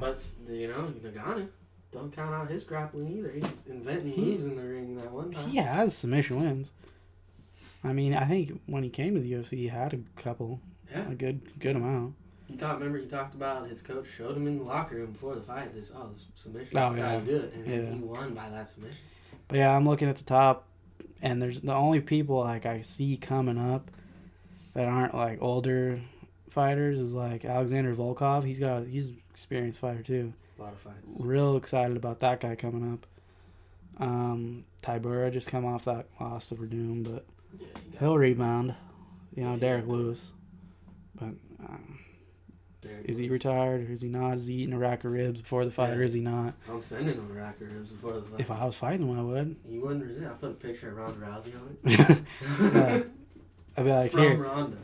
But, you know, Nagano, don't count out his grappling either. He's inventing moves in the ring that one time. He has submission wins. I mean, I think when he came to the UFC, he had a couple. Yeah. A good amount. Remember he talked about his coach showed him in the locker room before the fight, this submission. Oh, That's yeah. how to do it. And Yeah. he won by that submission. But yeah, I'm looking at the top, and there's the only people like I see coming up that aren't like older fighters is like Alexander Volkov. He's an experienced fighter too. A lot of fights. Real excited about that guy coming up. Tybura just come off that loss to Verdum, but Yeah, he'll rebound. You know, Yeah, Derek Lewis. But is he retired or is he not? Is he eating a rack of ribs before the fight or is he not? I'm sending him a rack of ribs before the fight. If I was fighting him, I would. He wouldn't resist. I put a picture of Ronda Rousey on it. Yeah. I'd be like,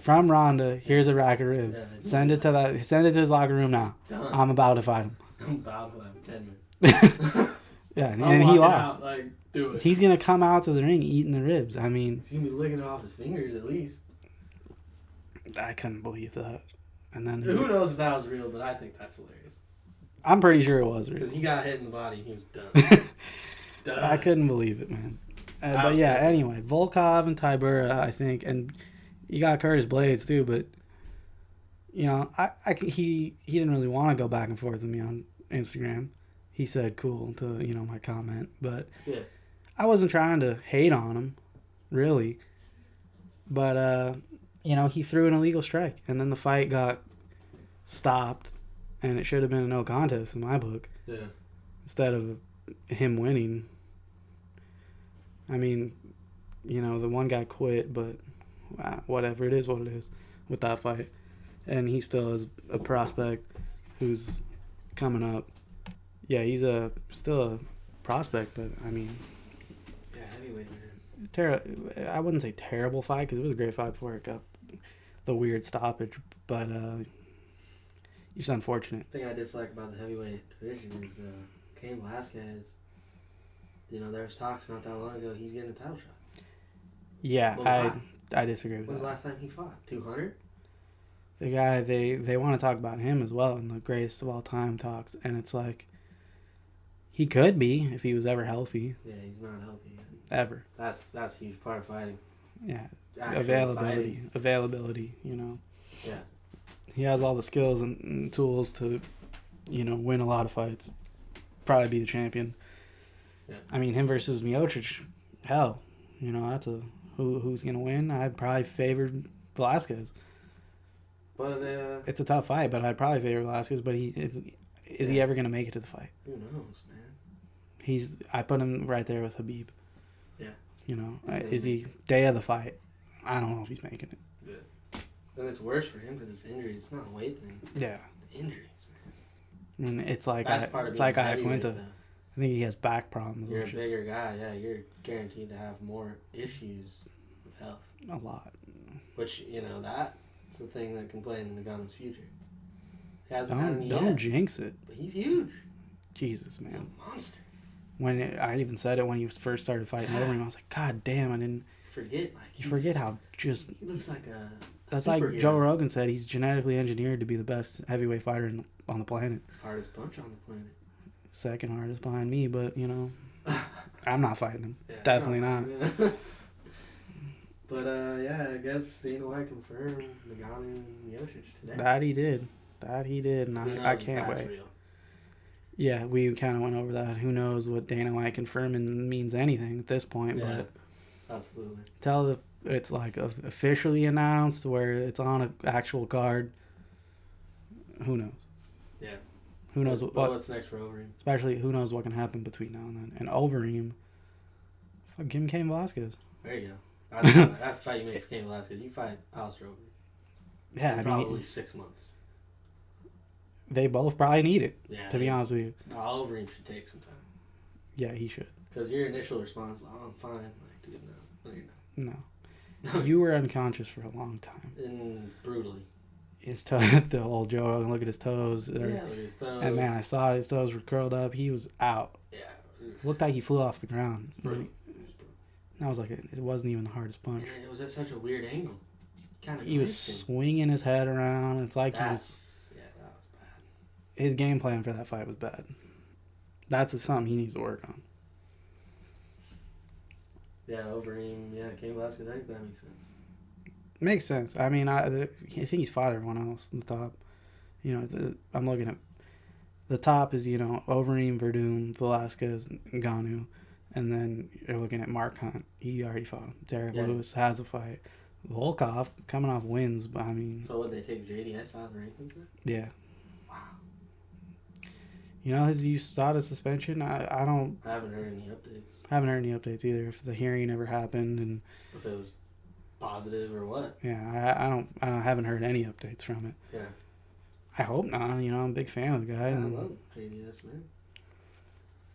from Ronda, here's a rack of ribs. Yeah, Send it to his locker room now. Done. I'm about to fight him. I'm about to have 10 minutes. Yeah, I'm and he walking lost. out, like, do it. He's gonna come out to the ring eating the ribs. I mean, He's gonna be licking it off his fingers at least. I couldn't believe that. And then Who knows if that was real, but I think that's hilarious. I'm pretty sure it was real. Because he got hit in the body, he was done. Done. I couldn't believe it, man. But yeah, anyway, Volkov and Tybura, I think, and you got Curtis Blades too. But you know, he didn't really want to go back and forth with me on Instagram. He said cool to my comment, but yeah. I wasn't trying to hate on him, really. But he threw an illegal strike, and then the fight got stopped, and it should have been a no contest in my book. Yeah. Instead of him winning. I mean, the one guy quit, but whatever, it is what it is with that fight. And he still is a prospect who's coming up. Yeah, he's still a prospect, but I mean... Yeah, heavyweight, man. I wouldn't say terrible fight, because it was a great fight before it got the weird stoppage, but it's unfortunate. The thing I dislike about the heavyweight division is Cain Velasquez. There was talks not that long ago he's getting a title shot. Yeah, I disagree with that. When was the last time he fought? 200? The guy, they want to talk about him as well in the greatest of all time talks, and it's like, he could be if he was ever healthy. Yeah, he's not healthy. Ever. That's a huge part of fighting. Yeah. Actually Availability, Yeah. He has all the skills and tools to, win a lot of fights. Probably be the champion. Yeah. I mean, him versus Miocic, hell, that's who's going to win. I'd probably favor Velasquez. But it's a tough fight, but I'd probably favor Velasquez, but is he ever going to make it to the fight? Who knows, man? I put him right there with Khabib. Yeah. Is he day of the fight? I don't know if he's making it. Yeah. And it's worse for him because it's injuries. It's not a weight thing. Yeah. The injuries, man. And it's like That's Iaquinta. I think he has back problems. You're a bigger guy, yeah. You're guaranteed to have more issues with health. A lot. Which, that's the thing that can play in Nagano's future. He hasn't had any Don't yet, jinx it. but he's huge. Jesus, man. He's a monster. I even said it when he first started fighting over him. I was like, God damn, I didn't... You forget how just... He looks like a That's superhero. like Joe Rogan said. He's genetically engineered to be the best heavyweight fighter on the planet. Hardest punch on the planet. Second hardest behind me, but, I'm not fighting him. Yeah, Definitely not. But, I guess Dana White confirmed Nagano and Miocic today. That he did, and I can't wait. Real. Yeah, we kind of went over that. Who knows what Dana White confirming means anything at this point, but Absolutely. Till it's like officially announced where it's on an actual card. Who knows? Yeah. Who knows what's next for Overeem? Especially who knows what can happen between now and then. And Overeem, fuck, give him Cain Velasquez. There you go. That's the fight you make for Cain Velasquez. You fight Alistair Overeem. Yeah, in probably 6 months. They both probably need it. Yeah. To be honest with you. No, Overeem should take some time. Yeah, he should. Because your initial response, "Oh, I'm fine." Like, dude, no, you're not. No. You were unconscious for a long time. And brutally. His the old Joe, look at his toes. Yeah, look at his toes. And man, I saw his toes were curled up. He was out. Yeah. Looked like he flew off the ground. Brutal. That was like it wasn't even the hardest punch. And it was at such a weird angle. He was swinging his head around. It's like that was bad. His game plan for that fight was bad. That's something he needs to work on. Yeah, Overeem. Yeah, Cain Velasquez. I think that makes sense. Makes sense. I mean, I think he's fought everyone else in the top. You know, I'm looking at the top is, you know, Overeem, Verdum, Velasquez, Ngannou. And then you're looking at Mark Hunt. He already fought. Derek Lewis has a fight. Volkov coming off wins, but I mean... So would they take JDS out of the rankings then? Yeah. Wow. You know, you saw the suspension? I haven't heard any updates. Haven't heard any updates either. If the hearing ever happened and... If it was positive or what. Yeah, I haven't heard any updates from it. Yeah. I hope not. You know, I'm a big fan of the guy. Yeah, and, I love JDS, man.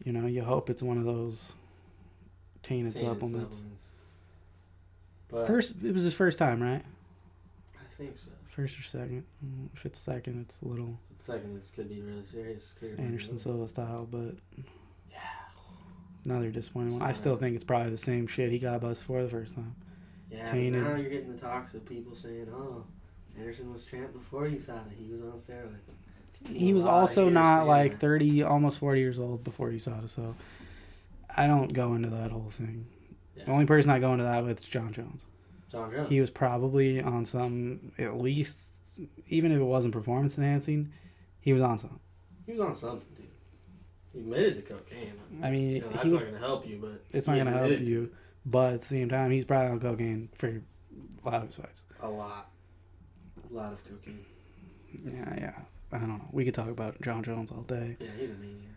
You know, you hope it's one of those tainted supplements. But it was his first time, right? I think so. First or second. If it's second, it's a little... Second, it could be really serious. Anderson Silva style, but... Yeah. Another disappointing one. I still think it's probably the same shit he got busted for the first time. Yeah, Tainted. now you're getting the talks of people saying, "Oh, Anderson was champ before he saw it. He was on steroids." He was also not like 30, almost 40 years old before USADA, so I don't go into that whole thing. Yeah. The only person I go into that with is John Jones. John Jones. He was probably on some, at least, even if it wasn't performance enhancing, he was on something. He was on something, dude. He admitted to cocaine. I mean, you know, that's not going to help you, but it's not going to help you. But at the same time, he's probably on cocaine for a lot of his fights. A lot of cocaine. Yeah. I don't know. We could talk about John Jones all day. Yeah, he's a maniac.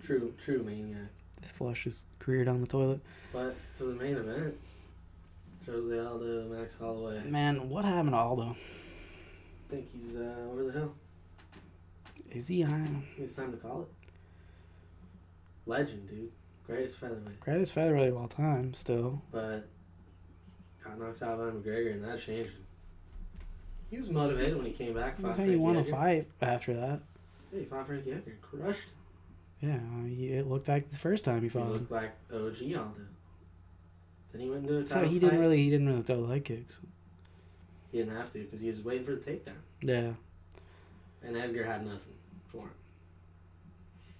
True maniac. Flushed his career down the toilet. But to the main event, Jose Aldo, Max Holloway. Man, what happened to Aldo? I think he's over the hill. Is he? It's time to call it. Legend, dude. Greatest featherweight. Greatest featherweight of all time, still. But got knocked out by McGregor, and that changed him. He was motivated when he came back. That's how you won a fight after that. Yeah, he fought Frankie Edgar. Crushed him. Yeah, it looked like the first time he fought him. He looked like OG Aldo. Then he went into a title So he didn't really throw leg kicks. He didn't have to because he was waiting for the takedown. Yeah. And Edgar had nothing for him.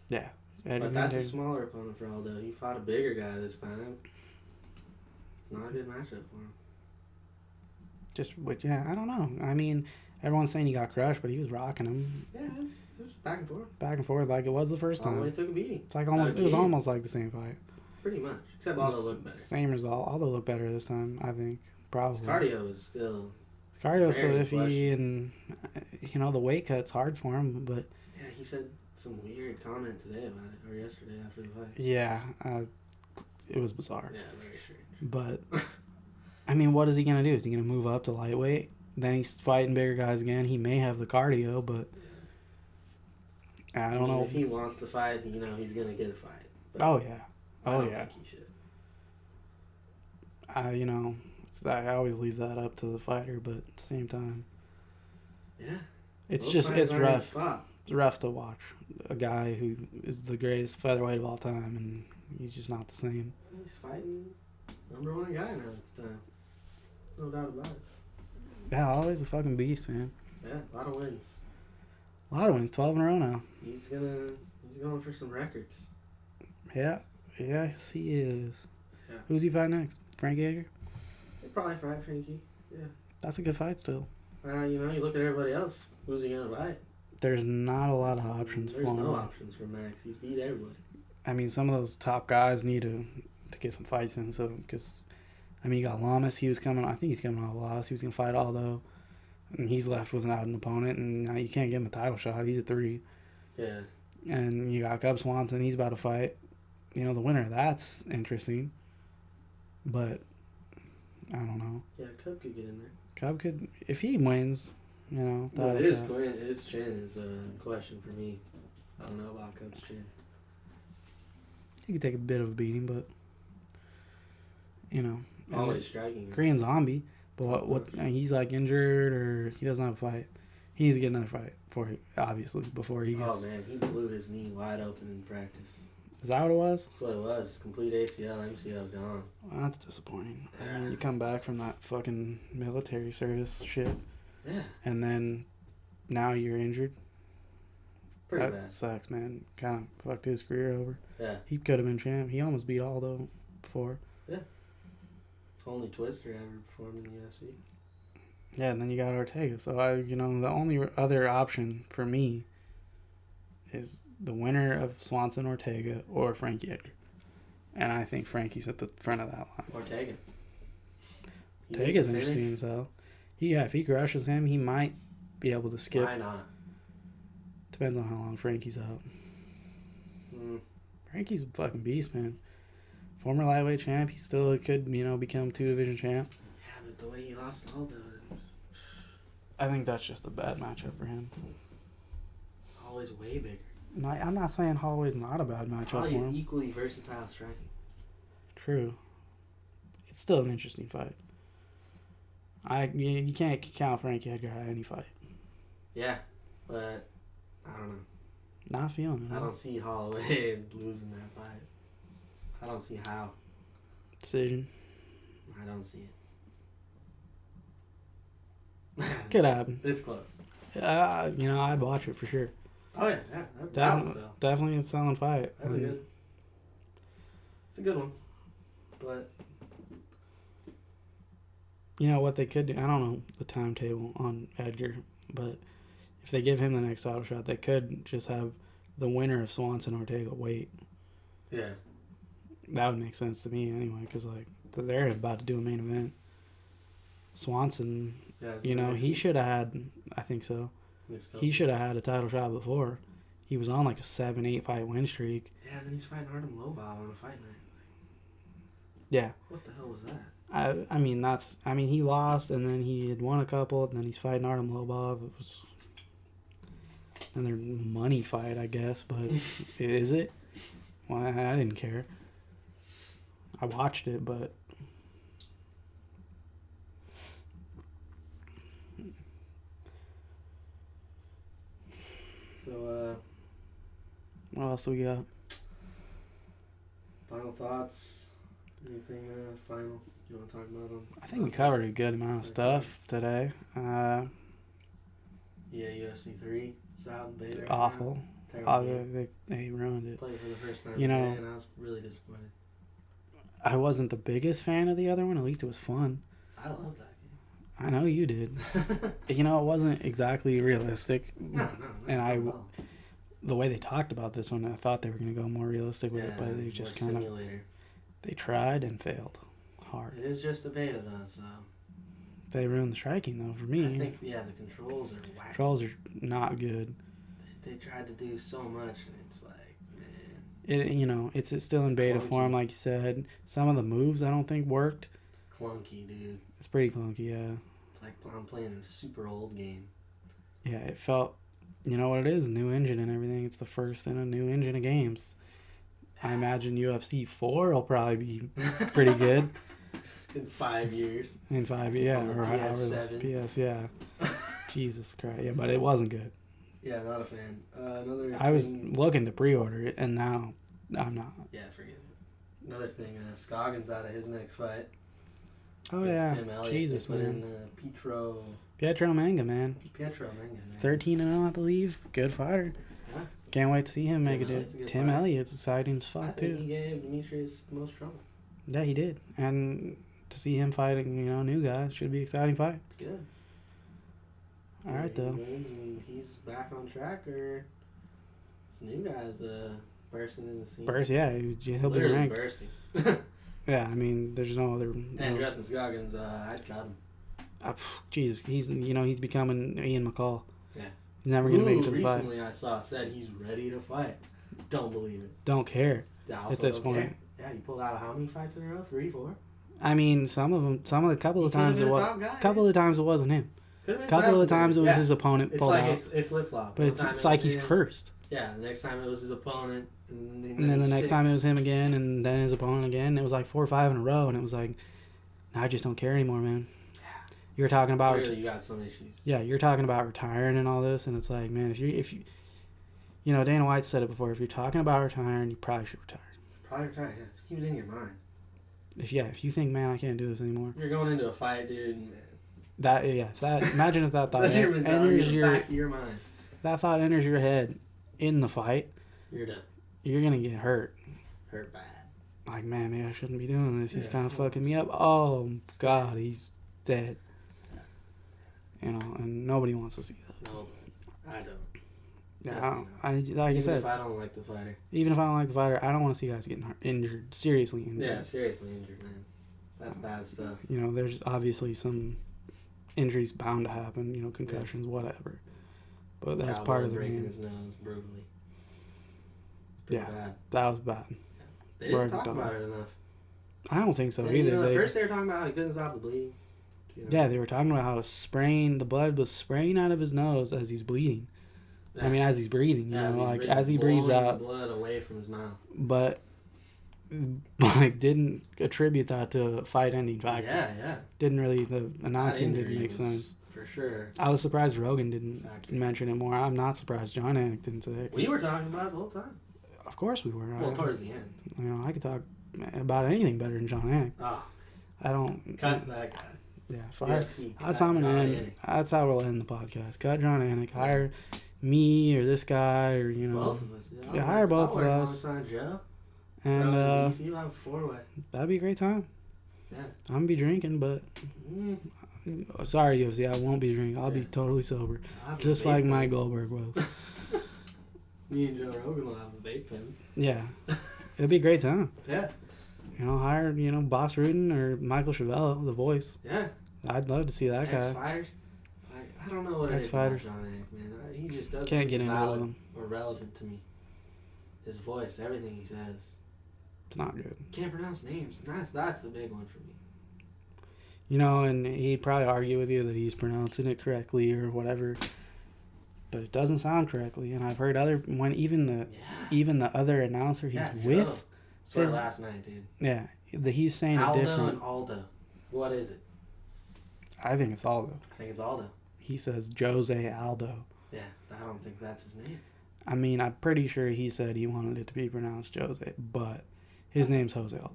Yeah. But that's a smaller opponent for Aldo. He fought a bigger guy this time. Not a good matchup for him. I don't know. I mean, everyone's saying he got crushed, but he was rocking him. Yeah, it was back and forth. Back and forth like it was the first time. Aldo took a beating. It's like almost. It was almost like the same fight. Pretty much, except Aldo looked better. Same result. Aldo looked better this time, I think. Probably. His cardio was still. Cardio still iffy, and you know the weight cut's hard for him. But yeah, he said some weird comment today about it, or yesterday after the fight. Yeah, it was bizarre. Yeah, very strange. But I mean, what is he gonna do? Is he gonna move up to lightweight? Then he's fighting bigger guys again. He may have the cardio, but I don't know. If he wants to fight, you know, he's gonna get a fight. But I don't think he should. I always leave that up to the fighter, but at the same time, yeah, it's rough. It's rough to watch a guy who is the greatest featherweight of all time, and he's just not the same. He's fighting #1 guy now at the time. No doubt about it. Yeah, always a fucking beast, man. Yeah, a lot of wins. 12 in a row now. He's going for some records. Yeah, yes he is. Yeah. Who's he fight next? Frankie Edgar? He'll probably fight Frankie. Yeah. That's a good fight still. You look at everybody else. Who's he gonna fight? There's not a lot of options for him. There's no options for Max. He's beat everybody. I mean, some of those top guys need to to get some fights in. So, because, I mean, you got Lamas. He was coming. I think he's coming off a loss. He was going to fight Aldo. And he's left without an opponent. And now you can't give him a title shot. He's at 3. Yeah. And you got Cub Swanson. He's about to fight. You know, the winner of that's interesting. But, I don't know. Yeah, Cub could get in there. Cub could, if he wins, you know. Well, his chin is a question for me. I don't know about Cub's chin. He could take a bit of a beating, but, you know. Always striking. Korean Zombie. But what he's like injured or he doesn't have a fight. He needs to get another fight before he gets. Oh man, he blew his knee wide open in practice. Is that what it was? That's what it was. Complete ACL, MCL gone. Well, that's disappointing. I mean, you come back from that fucking military service shit. Yeah. And then now you're injured. Pretty that bad. Sucks, man. Kind of fucked his career over. Yeah. He could have been champ. He almost beat Aldo before. Yeah. Only Twister ever performed in the UFC. Yeah, and then you got Ortega. So, the only other option for me is the winner of Swanson Ortega or Frankie Edgar. And I think Frankie's at the front of that line. Ortega. Ortega's interesting as hell. If he crushes him, he might be able to skip. Why not? Depends on how long Frankie's out. Frankie's a fucking beast, man. Former lightweight champ. He still could, become 2-division champ. Yeah, but the way he lost Aldo. I think that's just a bad matchup for him. Always way bigger. I'm not saying Holloway's not a bad matchup for him. Equally versatile striking. True. It's still an interesting fight. You can't count Frankie Edgar out of any fight. Yeah, but I don't know. Not feeling it. I don't see Holloway losing that fight. I don't see how. Decision. I don't see it. Could happen. It's close. I'd watch it for sure. Oh yeah, Definitely a selling fight. It's a good one. But you know what they could do? I don't know the timetable on Edgar, but if they give him the next title shot, they could just have the winner of Swanson Ortega wait. Yeah. That would make sense to me anyway, because they're about to do a main event. Swanson, he should have had. I think so. He should have had a title shot before. He was on like a 7-8 fight win streak. Yeah, and then he's fighting Artem Lobov on a fight night. Yeah. What the hell was that? He lost, and then he had won a couple, and then he's fighting Artem Lobov. It was another money fight, I guess, but is it? Well, I didn't care. I watched it, but so what else we got? Final thoughts? Anything final you want to talk about? I think we covered a good amount of stuff today. Yeah, UFC 3. It's out in beta. Awful. They ruined it. Played for the first time today, and I was really disappointed. I wasn't the biggest fan of the other one. At least it was fun. I loved that game. I know you did. It wasn't exactly realistic. No. And the way they talked about this one, I thought they were going to go more realistic with it, but they just kind of... They tried and failed hard. It is just a beta, though, so... They ruined the striking, though, for me. I think, the controls are wacky. Controls are not good. They tried to do so much, and it's like, it's still in beta clunky form, like you said. Some of the moves I don't think worked. It's clunky, dude. It's pretty clunky, yeah. It's like I'm playing a super old game. Yeah, it felt... You know what it is? New engine and everything. It's the first in a new engine of games. I imagine UFC 4 will probably be pretty good. In 5 years. In 5 years, yeah. On the Or PS7. PS, yeah. Jesus Christ. Yeah, but it wasn't good. Yeah, not a fan. I was looking to pre-order it, and now I'm not. Yeah, forget it. Another thing, Scoggins out of his next fight. Oh, yeah. Tim Elliott. Jesus, They put man. in Pietro Manga, man. Pietro Manga, man. 13-0, I believe. Good fighter. Yeah. Can't wait to see him make Elliott's a it. good Tim fighter. Elliott's exciting as fuck, I think too. he gave Demetrius the most trouble. Yeah, he did. And to see him fighting, new guys should be an exciting fight. Good. All right, though. He wins and he's back on track, or this new guy's bursting in the scene. He'll be Literally ranked. bursting. Yeah, I mean, there's no other. And Justin Scoggins, I'd cut him. Jeez, he's becoming Ian McCall. Yeah. He's never going to make it to the fight. Recently I said he's ready to fight. Don't believe it. Don't care at this point. Care. Yeah, he pulled out how many fights in a row? 3, 4? I mean, a couple of times it wasn't him. A couple of times it was his opponent pulled out. It flip-flopped. But it's like he's cursed. Yeah, the next time it was his opponent. And then the next time it was him again, and then his opponent again. It was like 4 or 5 in a row, and it was like, I just don't care anymore, man. You're talking about... Clearly you got some issues. Yeah, you're talking about retiring and all this, and it's like, man, if you Dana White said it before, if you're talking about retiring, you probably should retire. Probably retire, yeah. Just keep it in your mind. If you think, man, I can't do this anymore. You're going into a fight, dude, and... Imagine if that thought That's your mentality in the back of your mind. That thought enters your head in the fight. You're done. You're going to get hurt. Hurt bad. Like, man, maybe I shouldn't be doing this. He's kind of fucking me up. Oh, God, he's dead. And nobody wants to see that. No, I don't. Yeah, like you said. Even if I don't like the fighter. Even if I don't like the fighter, I don't want to see guys getting injured, seriously injured. Yeah, seriously injured, man. That's bad stuff. There's obviously some injuries bound to happen, concussions, whatever. But that's part of the breaking game. his nose brutally. Bad. That was bad. They didn't talk about it enough. I don't think so either. At first they were talking about how he couldn't stop the bleeding. Yeah, they were talking about how the blood was spraying out of his nose as he's bleeding. Yeah. I mean, as he's breathing, as he breathes out. Blood away from his mouth. But, didn't attribute that to a fight-ending factor. Yeah. The announcing didn't make sense. For sure. I was surprised Rogan didn't mention it more. I'm not surprised John Anik didn't say it. We were talking about it the whole time. Of course we were. Well, towards the end. I could talk about anything better than John Anik. I don't... Cut that guy. Yeah, fire. That's how I'm gonna end. That's how we'll end the podcast. Cut John Anik. Hire me or this guy or both of us. Yeah, hire both of us. Joe. And you'll have a 4-way. That'd be a great time. Yeah. I'm gonna be drinking, but sorry, UFC, I won't be drinking. I'll be totally sober, just like Mike Goldberg was. Me and Joe Rogan will have a vape pen. Yeah, it'd be a great time. Yeah. Hire Boss Rudin or Michael Chavello, the voice. Yeah. I'd love to see that guy. Ex-fighters. I don't know what it is about John Anik, man. He just doesn't Can't get seem into valid him. or relevant to me. His voice, everything he says. It's not good. Can't pronounce names. That's the big one for me. And he'd probably argue with you that he's pronouncing it correctly or whatever, but it doesn't sound correctly. And I've heard even the other announcer he's with. Swear last night, dude. Yeah, he's saying Aldo it different. and Aldo. What is it? I think it's Aldo. I think it's Aldo. He says Jose Aldo. Yeah, I don't think that's his name. I mean, I'm pretty sure he said he wanted it to be pronounced Jose, but his name's Jose Aldo.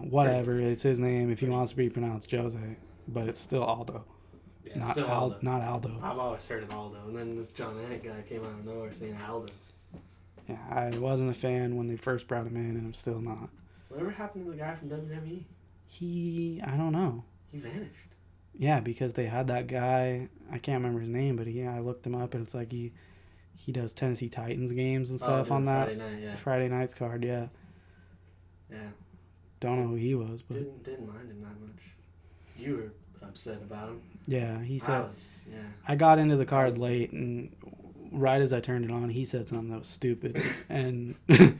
Whatever. It's his name if he wants to be pronounced Jose, but it's still Aldo. Yeah, it's still Aldo. Not Aldo. I've always heard of Aldo, and then this John Anik guy came out of nowhere saying Aldo. Yeah, I wasn't a fan when they first brought him in, and I'm still not. Whatever happened to the guy from WWE? I don't know. He vanished. Yeah, because they had that guy, I can't remember his name, but I looked him up, and it's like he does Tennessee Titans games and stuff on that Friday night's card, yeah. Yeah. Don't know who he was, but didn't mind him that much. You were upset about him. Yeah, he said. I got into the card late, and right as I turned it on, he said something that was stupid, and I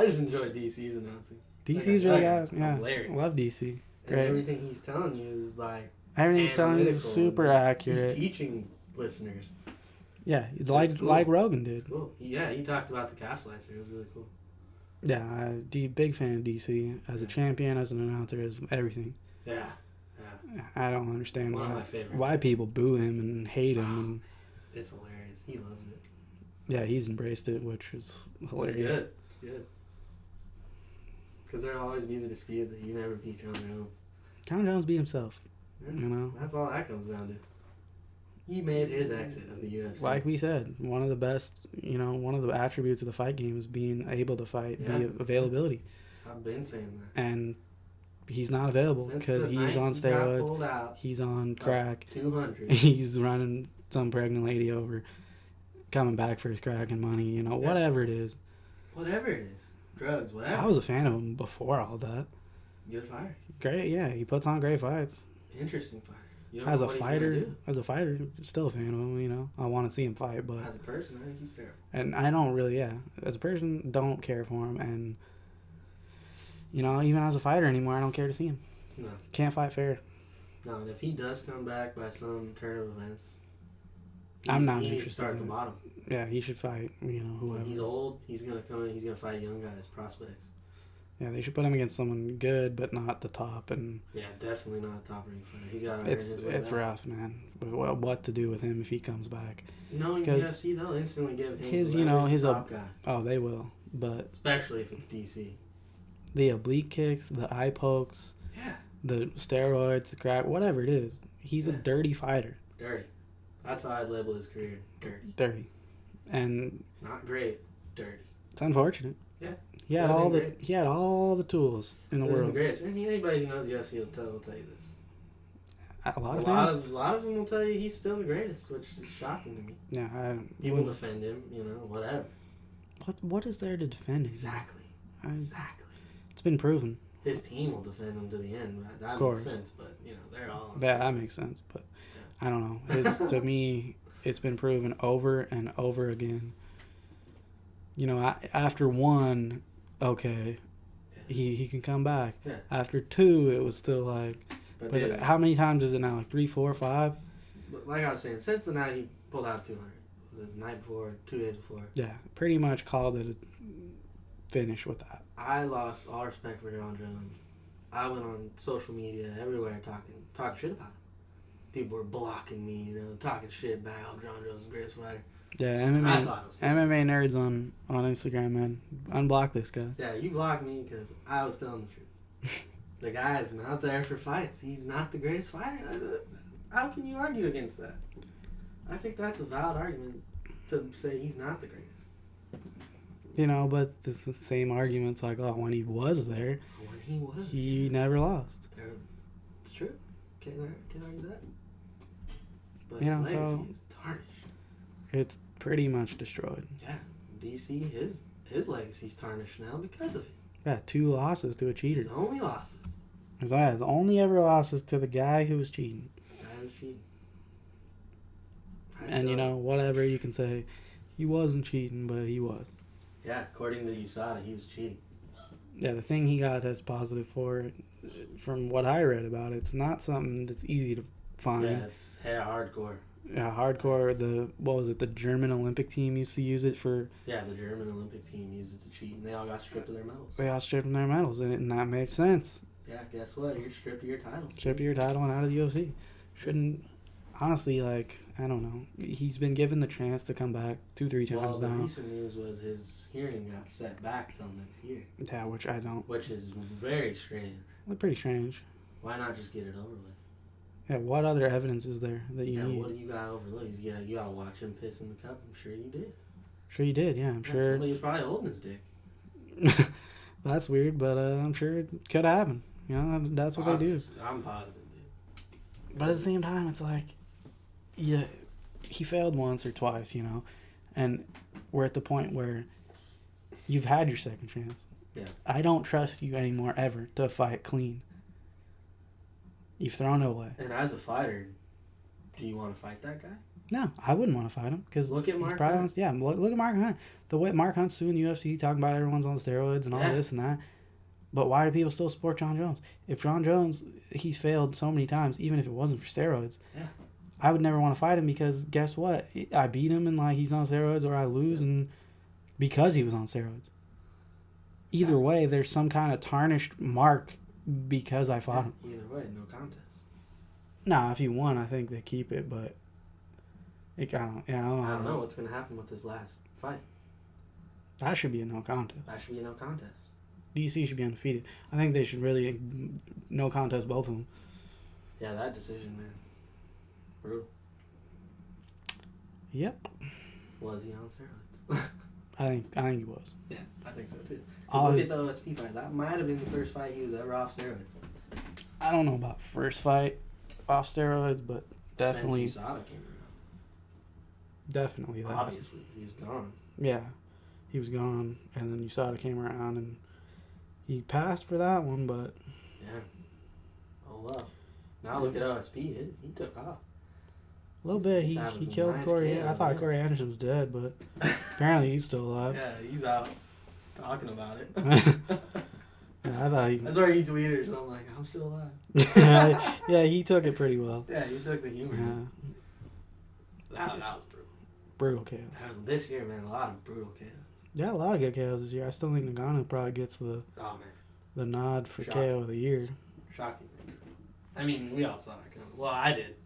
just enjoy DC's announcing. DC's really good. Yeah, hilarious. Love DC. Great. And everything he's telling you is everything he's telling you is super accurate. He's teaching listeners. Yeah, like Rogan did. It's cool. Yeah, he talked about the calf slicer. It was really cool. Yeah, big fan of DC as a champion, as an announcer, as everything. Yeah. I don't understand One of my favorite why people boo him and hate him. And it's hilarious. He loves it. Yeah, he's embraced it, which is hilarious. It's good. Because there'll always be the dispute that you never beat John Jones. John Jones beat himself. Yeah, that's all that comes down to. He made his exit of the UFC. Like we said, one of the best, one of the attributes of the fight game is being able to fight, be availability. I've been saying that. And he's not available because he's on steroids. He's on crack. 200. He's running some pregnant lady over, coming back for his crack and money, whatever it is. Whatever it is. drugs, whatever. I was a fan of him before all that. Good fighter. Great, yeah. He puts on great fights. Interesting fighter. You don't As know a what fighter, still a fan of him. You know, I want to see him fight, but as a person, I think he's terrible. and I don't really, as a person, don't care for him, and you know, even as a fighter anymore, I don't care to see him. No. Can't fight fair. No, and if he does come back by some turn of events, I'm not he needs interested. to start at the bottom. Yeah, he should fight. You know, whoever. When he's old, he's gonna come in. He's gonna fight young guys, prospects. Yeah, they should put him against someone good, but not the top. And Yeah, definitely not a top ranked fighter. He's got. it's rough, man. What to do with him if he comes back? You know, in UFC they'll instantly give him his top guy. Oh, they will, but Especially if it's DC. the oblique kicks, the eye pokes, Yeah. the steroids, the crack, whatever it is, he's a dirty fighter. Dirty. That's how I'd label his career. Dirty. Dirty, and Not great. Dirty. it's unfortunate. Yeah. He had all the tools in the world. Great. I mean, anybody who knows UFC will tell you this. A lot of them will tell you he's still the greatest, which is shocking to me. Yeah, People defend him, whatever. What is there to defend him? Exactly. It's been proven. His team will defend him to the end. That makes sense, but they're all. That makes sense, but I don't know. To me, it's been proven over and over again. You know, after one, okay, he can come back. Yeah. After two, it was still like. But how many times is it now? Like 3, 4, 5? But like I was saying, since the night he pulled out 200, was it the night before, 2 days before? Yeah, pretty much called it a finish with that. I lost all respect for Aaron Jones. I went on social media everywhere talking shit about him. People were blocking me, talking shit about John Jones is the greatest fighter. Yeah, I thought it was MMA nerds on Instagram, man. Unblock this guy. Yeah, you blocked me because I was telling the truth. The guy is not there for fights. He's not the greatest fighter. How can you argue against that? I think that's a valid argument to say he's not the greatest. But it's the same arguments like, oh, when he was there, he never lost. It's true. Can't argue that. But his legacy is tarnished. It's pretty much destroyed. Yeah, DC, his legacy's tarnished now because of it. Yeah, 2 losses to a cheater. His only losses. His only ever losses to the guy who was cheating. And whatever you can say, he wasn't cheating, but he was. Yeah, according to USADA, he was cheating. Yeah, the thing he got as positive for, from what I read about it, it's not something that's easy to find. Yeah, it's hardcore. Yeah, hardcore. The German Olympic team used to use it for... Yeah, the German Olympic team used it to cheat, and they all got stripped of their medals. They all stripped of their medals, and that makes sense. Yeah, guess what? You're stripped of your titles. Stripped of your title and out of the UFC. Shouldn't... Honestly, I don't know. He's been given the chance to come back 2-3 times now. The recent news was his hearing got set back till next year. Yeah, which I don't... Which is very strange. Pretty strange. Why not just get it over with? Yeah, what other evidence is there that you need? What do you got to overlook? You got to watch him piss in the cup. I'm sure you did. Sure you did, yeah. I'm sure. Somebody was probably holding his dick. That's weird, but I'm sure it could happen. That's what they do. I'm positive, dude. But at the same time, it's like, yeah, he failed once or twice, and we're at the point where you've had your second chance. Yeah. I don't trust you anymore ever to fight clean. You've thrown it away. And as a fighter, do you want to fight that guy? No, I wouldn't want to fight him because look at Mark Hunt. Yeah, look at Mark Hunt. The way Mark Hunt's suing the UFC, talking about everyone's on steroids and all this and that. But why do people still support John Jones? If John Jones, he's failed so many times, even if it wasn't for steroids, I would never want to fight him because guess what? I beat him and he's on steroids, or I lose and because he was on steroids. Either way, there's some kind of tarnished mark because I fought him. Either way, no contest. Nah, if he won, I think they keep it, but I don't know what's going to happen with this last fight. That should be a no contest. DC should be undefeated. I think they should really no contest both of them. Yeah, that decision, man. Brutal. Yep. Was he on steroids? I think he was. Yeah, I think so too. Look at the OSP fight. That might have been the first fight he was ever off steroids. I don't know about first fight off steroids, but definitely. Since USADA came around. Definitely that. Obviously, he was gone. Yeah. he was gone, and then USADA came around, and he passed for that one, but... Yeah. Oh, well. Now look at OSP. He took off. A little bit. He's He having some killed nice Corey. KOs, I thought yeah. Corey Anderson was dead, but apparently he's still alive. Yeah, he's out talking about it. Yeah, I thought he... That's why he tweeted or something like, I'm still alive. Yeah, he took it pretty well. Yeah, he took the humor. Yeah. That was brutal. Brutal KO. This year, man, a lot of brutal KOs. Yeah, a lot of good KOs this year. I still think Nagano probably gets Oh, man. the nod for Shocking. KO of the year. Shocking. I mean, we all saw it coming. Well, I did.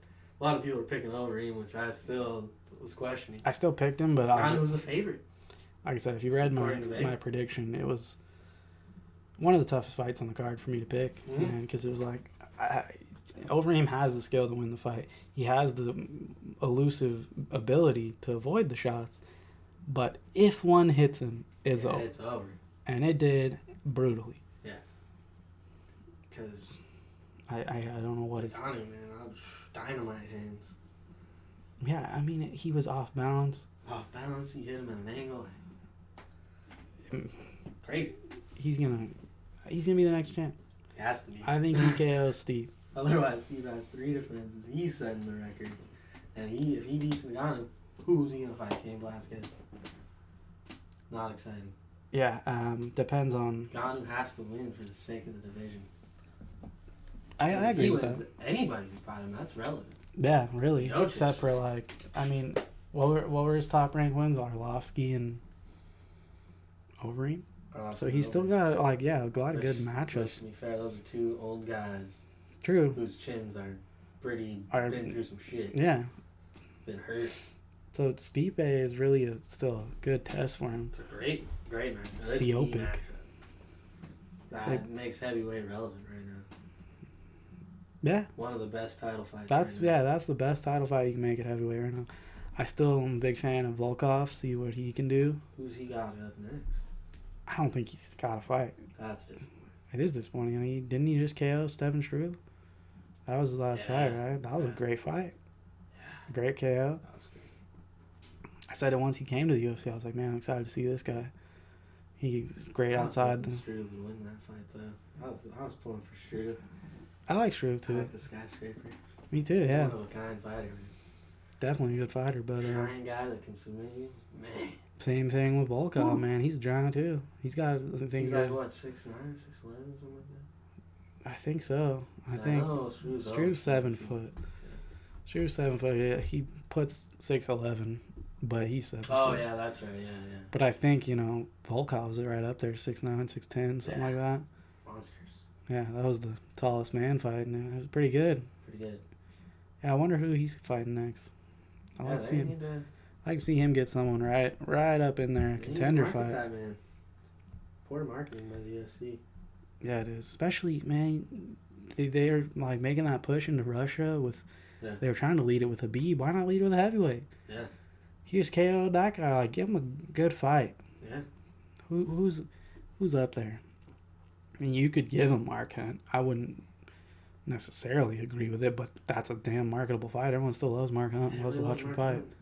A lot of people were picking over him, which I still was questioning. I still picked him, but Nagano was a favorite. like I said, if you read According to my Vegas. prediction, it was one of the toughest fights on the card for me to pick, Mhm. because it was like Overeem has the skill to win the fight. He has the elusive ability to avoid the shots, but if one hits him, it's over. It's over. And it did brutally. Yeah. Because I don't know what it's. Nagano, man, dynamite hands. Yeah, I mean, he was off balance. Off balance, he hit him at an angle. Mm. Crazy. He's gonna be the next champ. He has to be. I think he KOs Steve. Otherwise, Steve has 3 defenses. He's setting the records. And if he beats Nagano, who's he going to fight? Cain Velasquez? Not exciting. Yeah, depends on. Nagano has to win for the sake of the division. I agree He with wins, that. anybody can fight him. That's relevant. Yeah, really. No Except chips. for like, I mean, what were his top ranked wins? Arlovsky and Overeem. So he's still got like a lot of good matchups. To be fair, those are 2 old guys True. whose chins are been through some shit. Yeah. Been hurt. So Stipe is really still a good test for him. It's a great matchup. It's the Stiopic. matchup. That Like- makes heavyweight relevant right now. Yeah. One of the best title fights. That's right now. that's the best title fight you can make at heavyweight right now. I still am a big fan of Volkov. See what he can do. Who's he got up next? I don't think he's got a fight. That's disappointing. It is disappointing. I mean, didn't he just KO Stefan Struve? That was his last fight, right? That was a great fight. Yeah, Great KO. that was great. I said it once he came to the UFC. I was like, man, I'm excited to see this guy. He was great I outside. thought Struve would win that fight though. I was pulling for Struve. I like Struve I too. like the skyscraper. Me too. Yeah, He's one of a kind fighter. Man. definitely a good fighter. But Giant guy that can submit you. Man. same thing with Volkov, man. He's giant too. He's got the things He's that like what, 6'9", 6'11", something like that. I think so. I So think know Struve's Struve's 7 foot. Struve's 7 foot. Yeah, he puts 6'11", but he's 7 Oh foot. yeah, that's right. Yeah. But I think Volkov's right up there, 6'9", 6'10", something like that. Monsters. Yeah, that was the tallest man fight, and it was pretty good. Pretty good. Yeah, I wonder who he's fighting next. I Yeah, like to they see him. need to. I can see him get someone right up in there, They need to contender market fight. That, man. Poor marketing by the UFC. Yeah, it is. Especially, man, they're like making that push into Russia with. Yeah. They were trying to lead it with Habib. Why not lead with a heavyweight? Yeah. He just KO'd that guy. Like, give him a good fight. Yeah. Who's up there? I mean, you could give him Mark Hunt. I wouldn't necessarily agree with it, but that's a damn marketable fight. Everyone still loves Mark Hunt. Yeah, Loves to everyone watch him loves fight. Mark Hunt.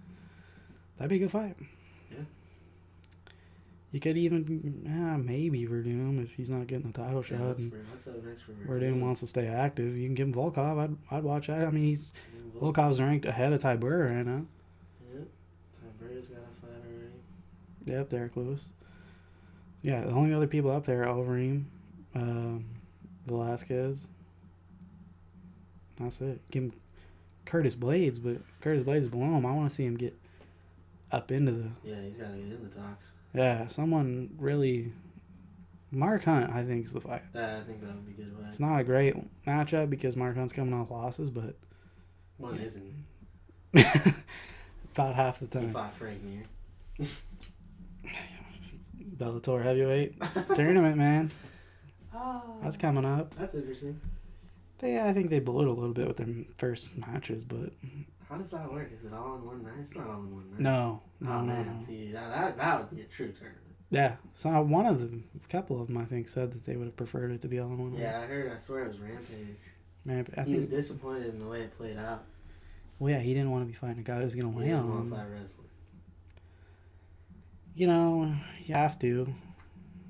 That'd be a good fight. Yeah. You could even maybe Verdum if he's not getting the title Yeah, shot. what's And up next for Verdum wants to stay active. You can give him Volkov. I'd watch that. I mean, Volkov. Volkov's ranked ahead of Tybura right now. Yep. Tybura's got a fight already. Yep, Derek Lewis. Yeah, the only other people up there are Overeem, Velasquez. That's it. Give him Curtis Blades, but Curtis Blades is below him. I want to see him get up into the... Yeah, he's got to get in the talks. Yeah, someone really... Mark Hunt, I think, is the fight. I think that would be good. It's not a great matchup because Mark Hunt's coming off losses, but... One isn't. About half the He time. fought Frank Mir. Bellator heavyweight tournament, man. Ah, That's coming up. that's interesting. I think they blew it a little bit with their first matches, but How does that work? Is it all in one night? It's not all in one night. no. Oh, man. See, that would be a true tournament. Yeah, so a couple of them, I think, said that they would have preferred it to be all in one night. Yeah, I swear it was Rampage. Man, I He was think, disappointed in the way it played out. well, yeah, he didn't want to be fighting a guy who's going to He lay didn't on want him. to fight wrestling. You know, you have to.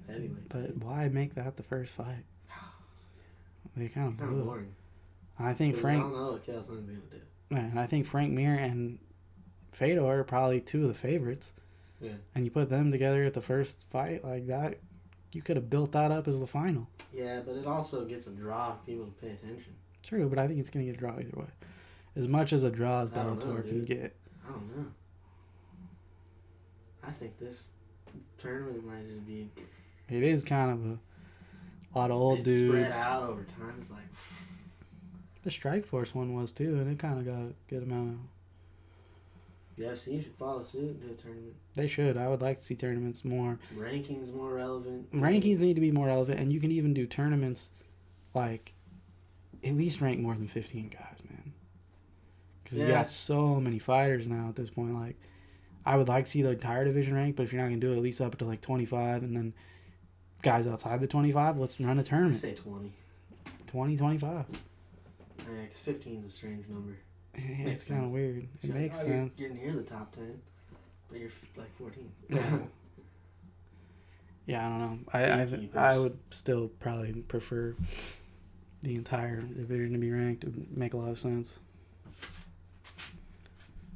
Heavyweights. But why make that the first fight? They kind of Kind blew of it. boring. I think We Frank, don't know what Chael Sonnen's going to do. and I think Frank Mir and Fedor are probably two of the favorites. Yeah. And you put them together at the first fight like that, you could have built that up as the final. Yeah, but it also gets a draw for people to pay attention. True, but I think it's going to get a draw either way. As much as a draw as I don't know, Bellator can dude. get. I don't know. I think this tournament might just be It is kind of a lot of old it's dudes. spread out over time. It's like The Strikeforce one was too, and it kind of got a good amount of. UFC should follow suit and do a tournament. They should. I would like to see tournaments more. Rankings more relevant. Rankings need to be more relevant, and you can even do tournaments like at least rank more than 15 guys, man. Because you Yeah. got so many fighters now at this point. Like, I would like to see the entire division ranked, but if you're not going to do it, at least up to like 25, and then guys outside the 25, let's run a I tournament. say 20. 20, 25. Yeah, because 15 is a strange number. Yeah, Makes it's kind of sense. weird. It You're makes like, sense. You're near the top 10, but you're like 14. Yeah, I don't know. Gatekeepers. I would still probably prefer the entire division to be ranked. It would make a lot of sense.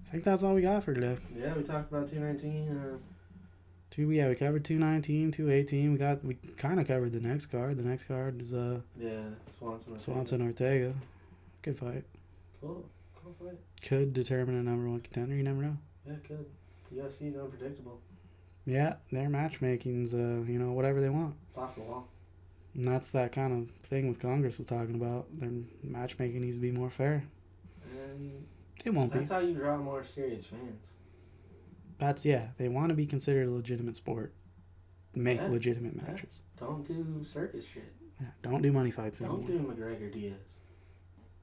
I think that's all we got for today. Yeah, we talked about 219. We covered 219, 218. We kind of covered the next card. The next card is Yeah, Swanson. Swanson Ortega. Good fight. Cool fight. Could determine a number one contender. You never know. Yeah, good. UFC's unpredictable. Yeah, their matchmaking's whatever they want. It's off the wall. And that's that kind of thing with Congress was talking about. Their matchmaking needs to be more fair. And It won't that's be. how you draw more serious fans. They want to be considered a legitimate sport. Make Yeah. legitimate Yeah. matches. Don't do circus shit. Yeah, don't do money fights Don't anymore. do McGregor Diaz.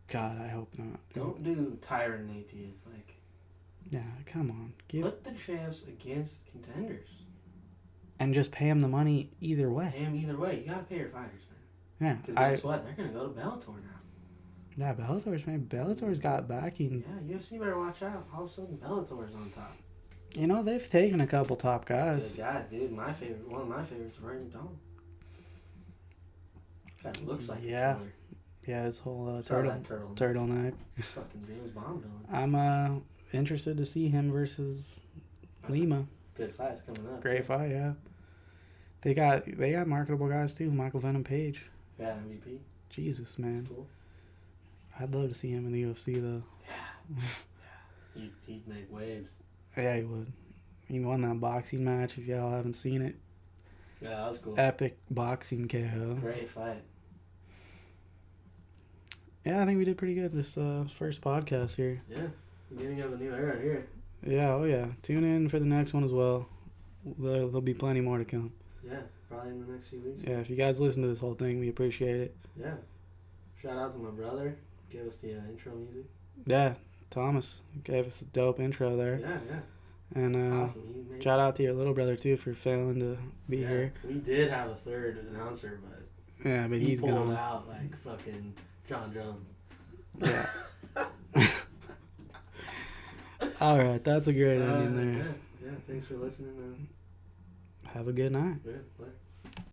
God, I hope not. Don't do Tyron Nate Diaz. Like, Yeah, come on. put the champs against contenders. And just pay them the money either way. Damn, either way, you gotta pay your fighters, man. Yeah, Because guess what? They're gonna go to Bellator now. Bellator's got backing. Yeah, UFC better watch out. All of a sudden, Bellator's on top. They've taken a couple top guys. Good guys, dude. One of my favorites, Roy McDonald. Guy looks like Yeah. a killer. Yeah, his whole Saw that turtle. turtleneck. Fucking James Bond villain. I'm interested to see him versus That's Lima. Good fights coming up. Great too. fight, yeah. They got marketable guys too. Michael Venom Page. Yeah, MVP. Jesus, That's man. cool. I'd love to see him in the UFC though. He'd make waves. Yeah, he would. He won that boxing match. If y'all haven't seen it, Yeah, that was cool. epic boxing KO. Great fight. Yeah, I think we did pretty good this first podcast here. Yeah, beginning of a new era here. Yeah, oh yeah. Tune in for the next one as well. There'll be plenty more to come. Yeah, probably in the next few weeks. Yeah, if you guys listen to this whole thing, we appreciate it. Yeah. Shout out to my brother. Give us the intro music. Yeah, Thomas gave us a dope intro there. Yeah, yeah. And Awesome. He made shout out to your little brother too for failing to be yeah, here. we did have a third announcer, but Yeah, but he he's pulled gone. out like fucking John Jones. Yeah. All right, that's a great ending there. Yeah, thanks for listening. Have a good night. Yeah, bye.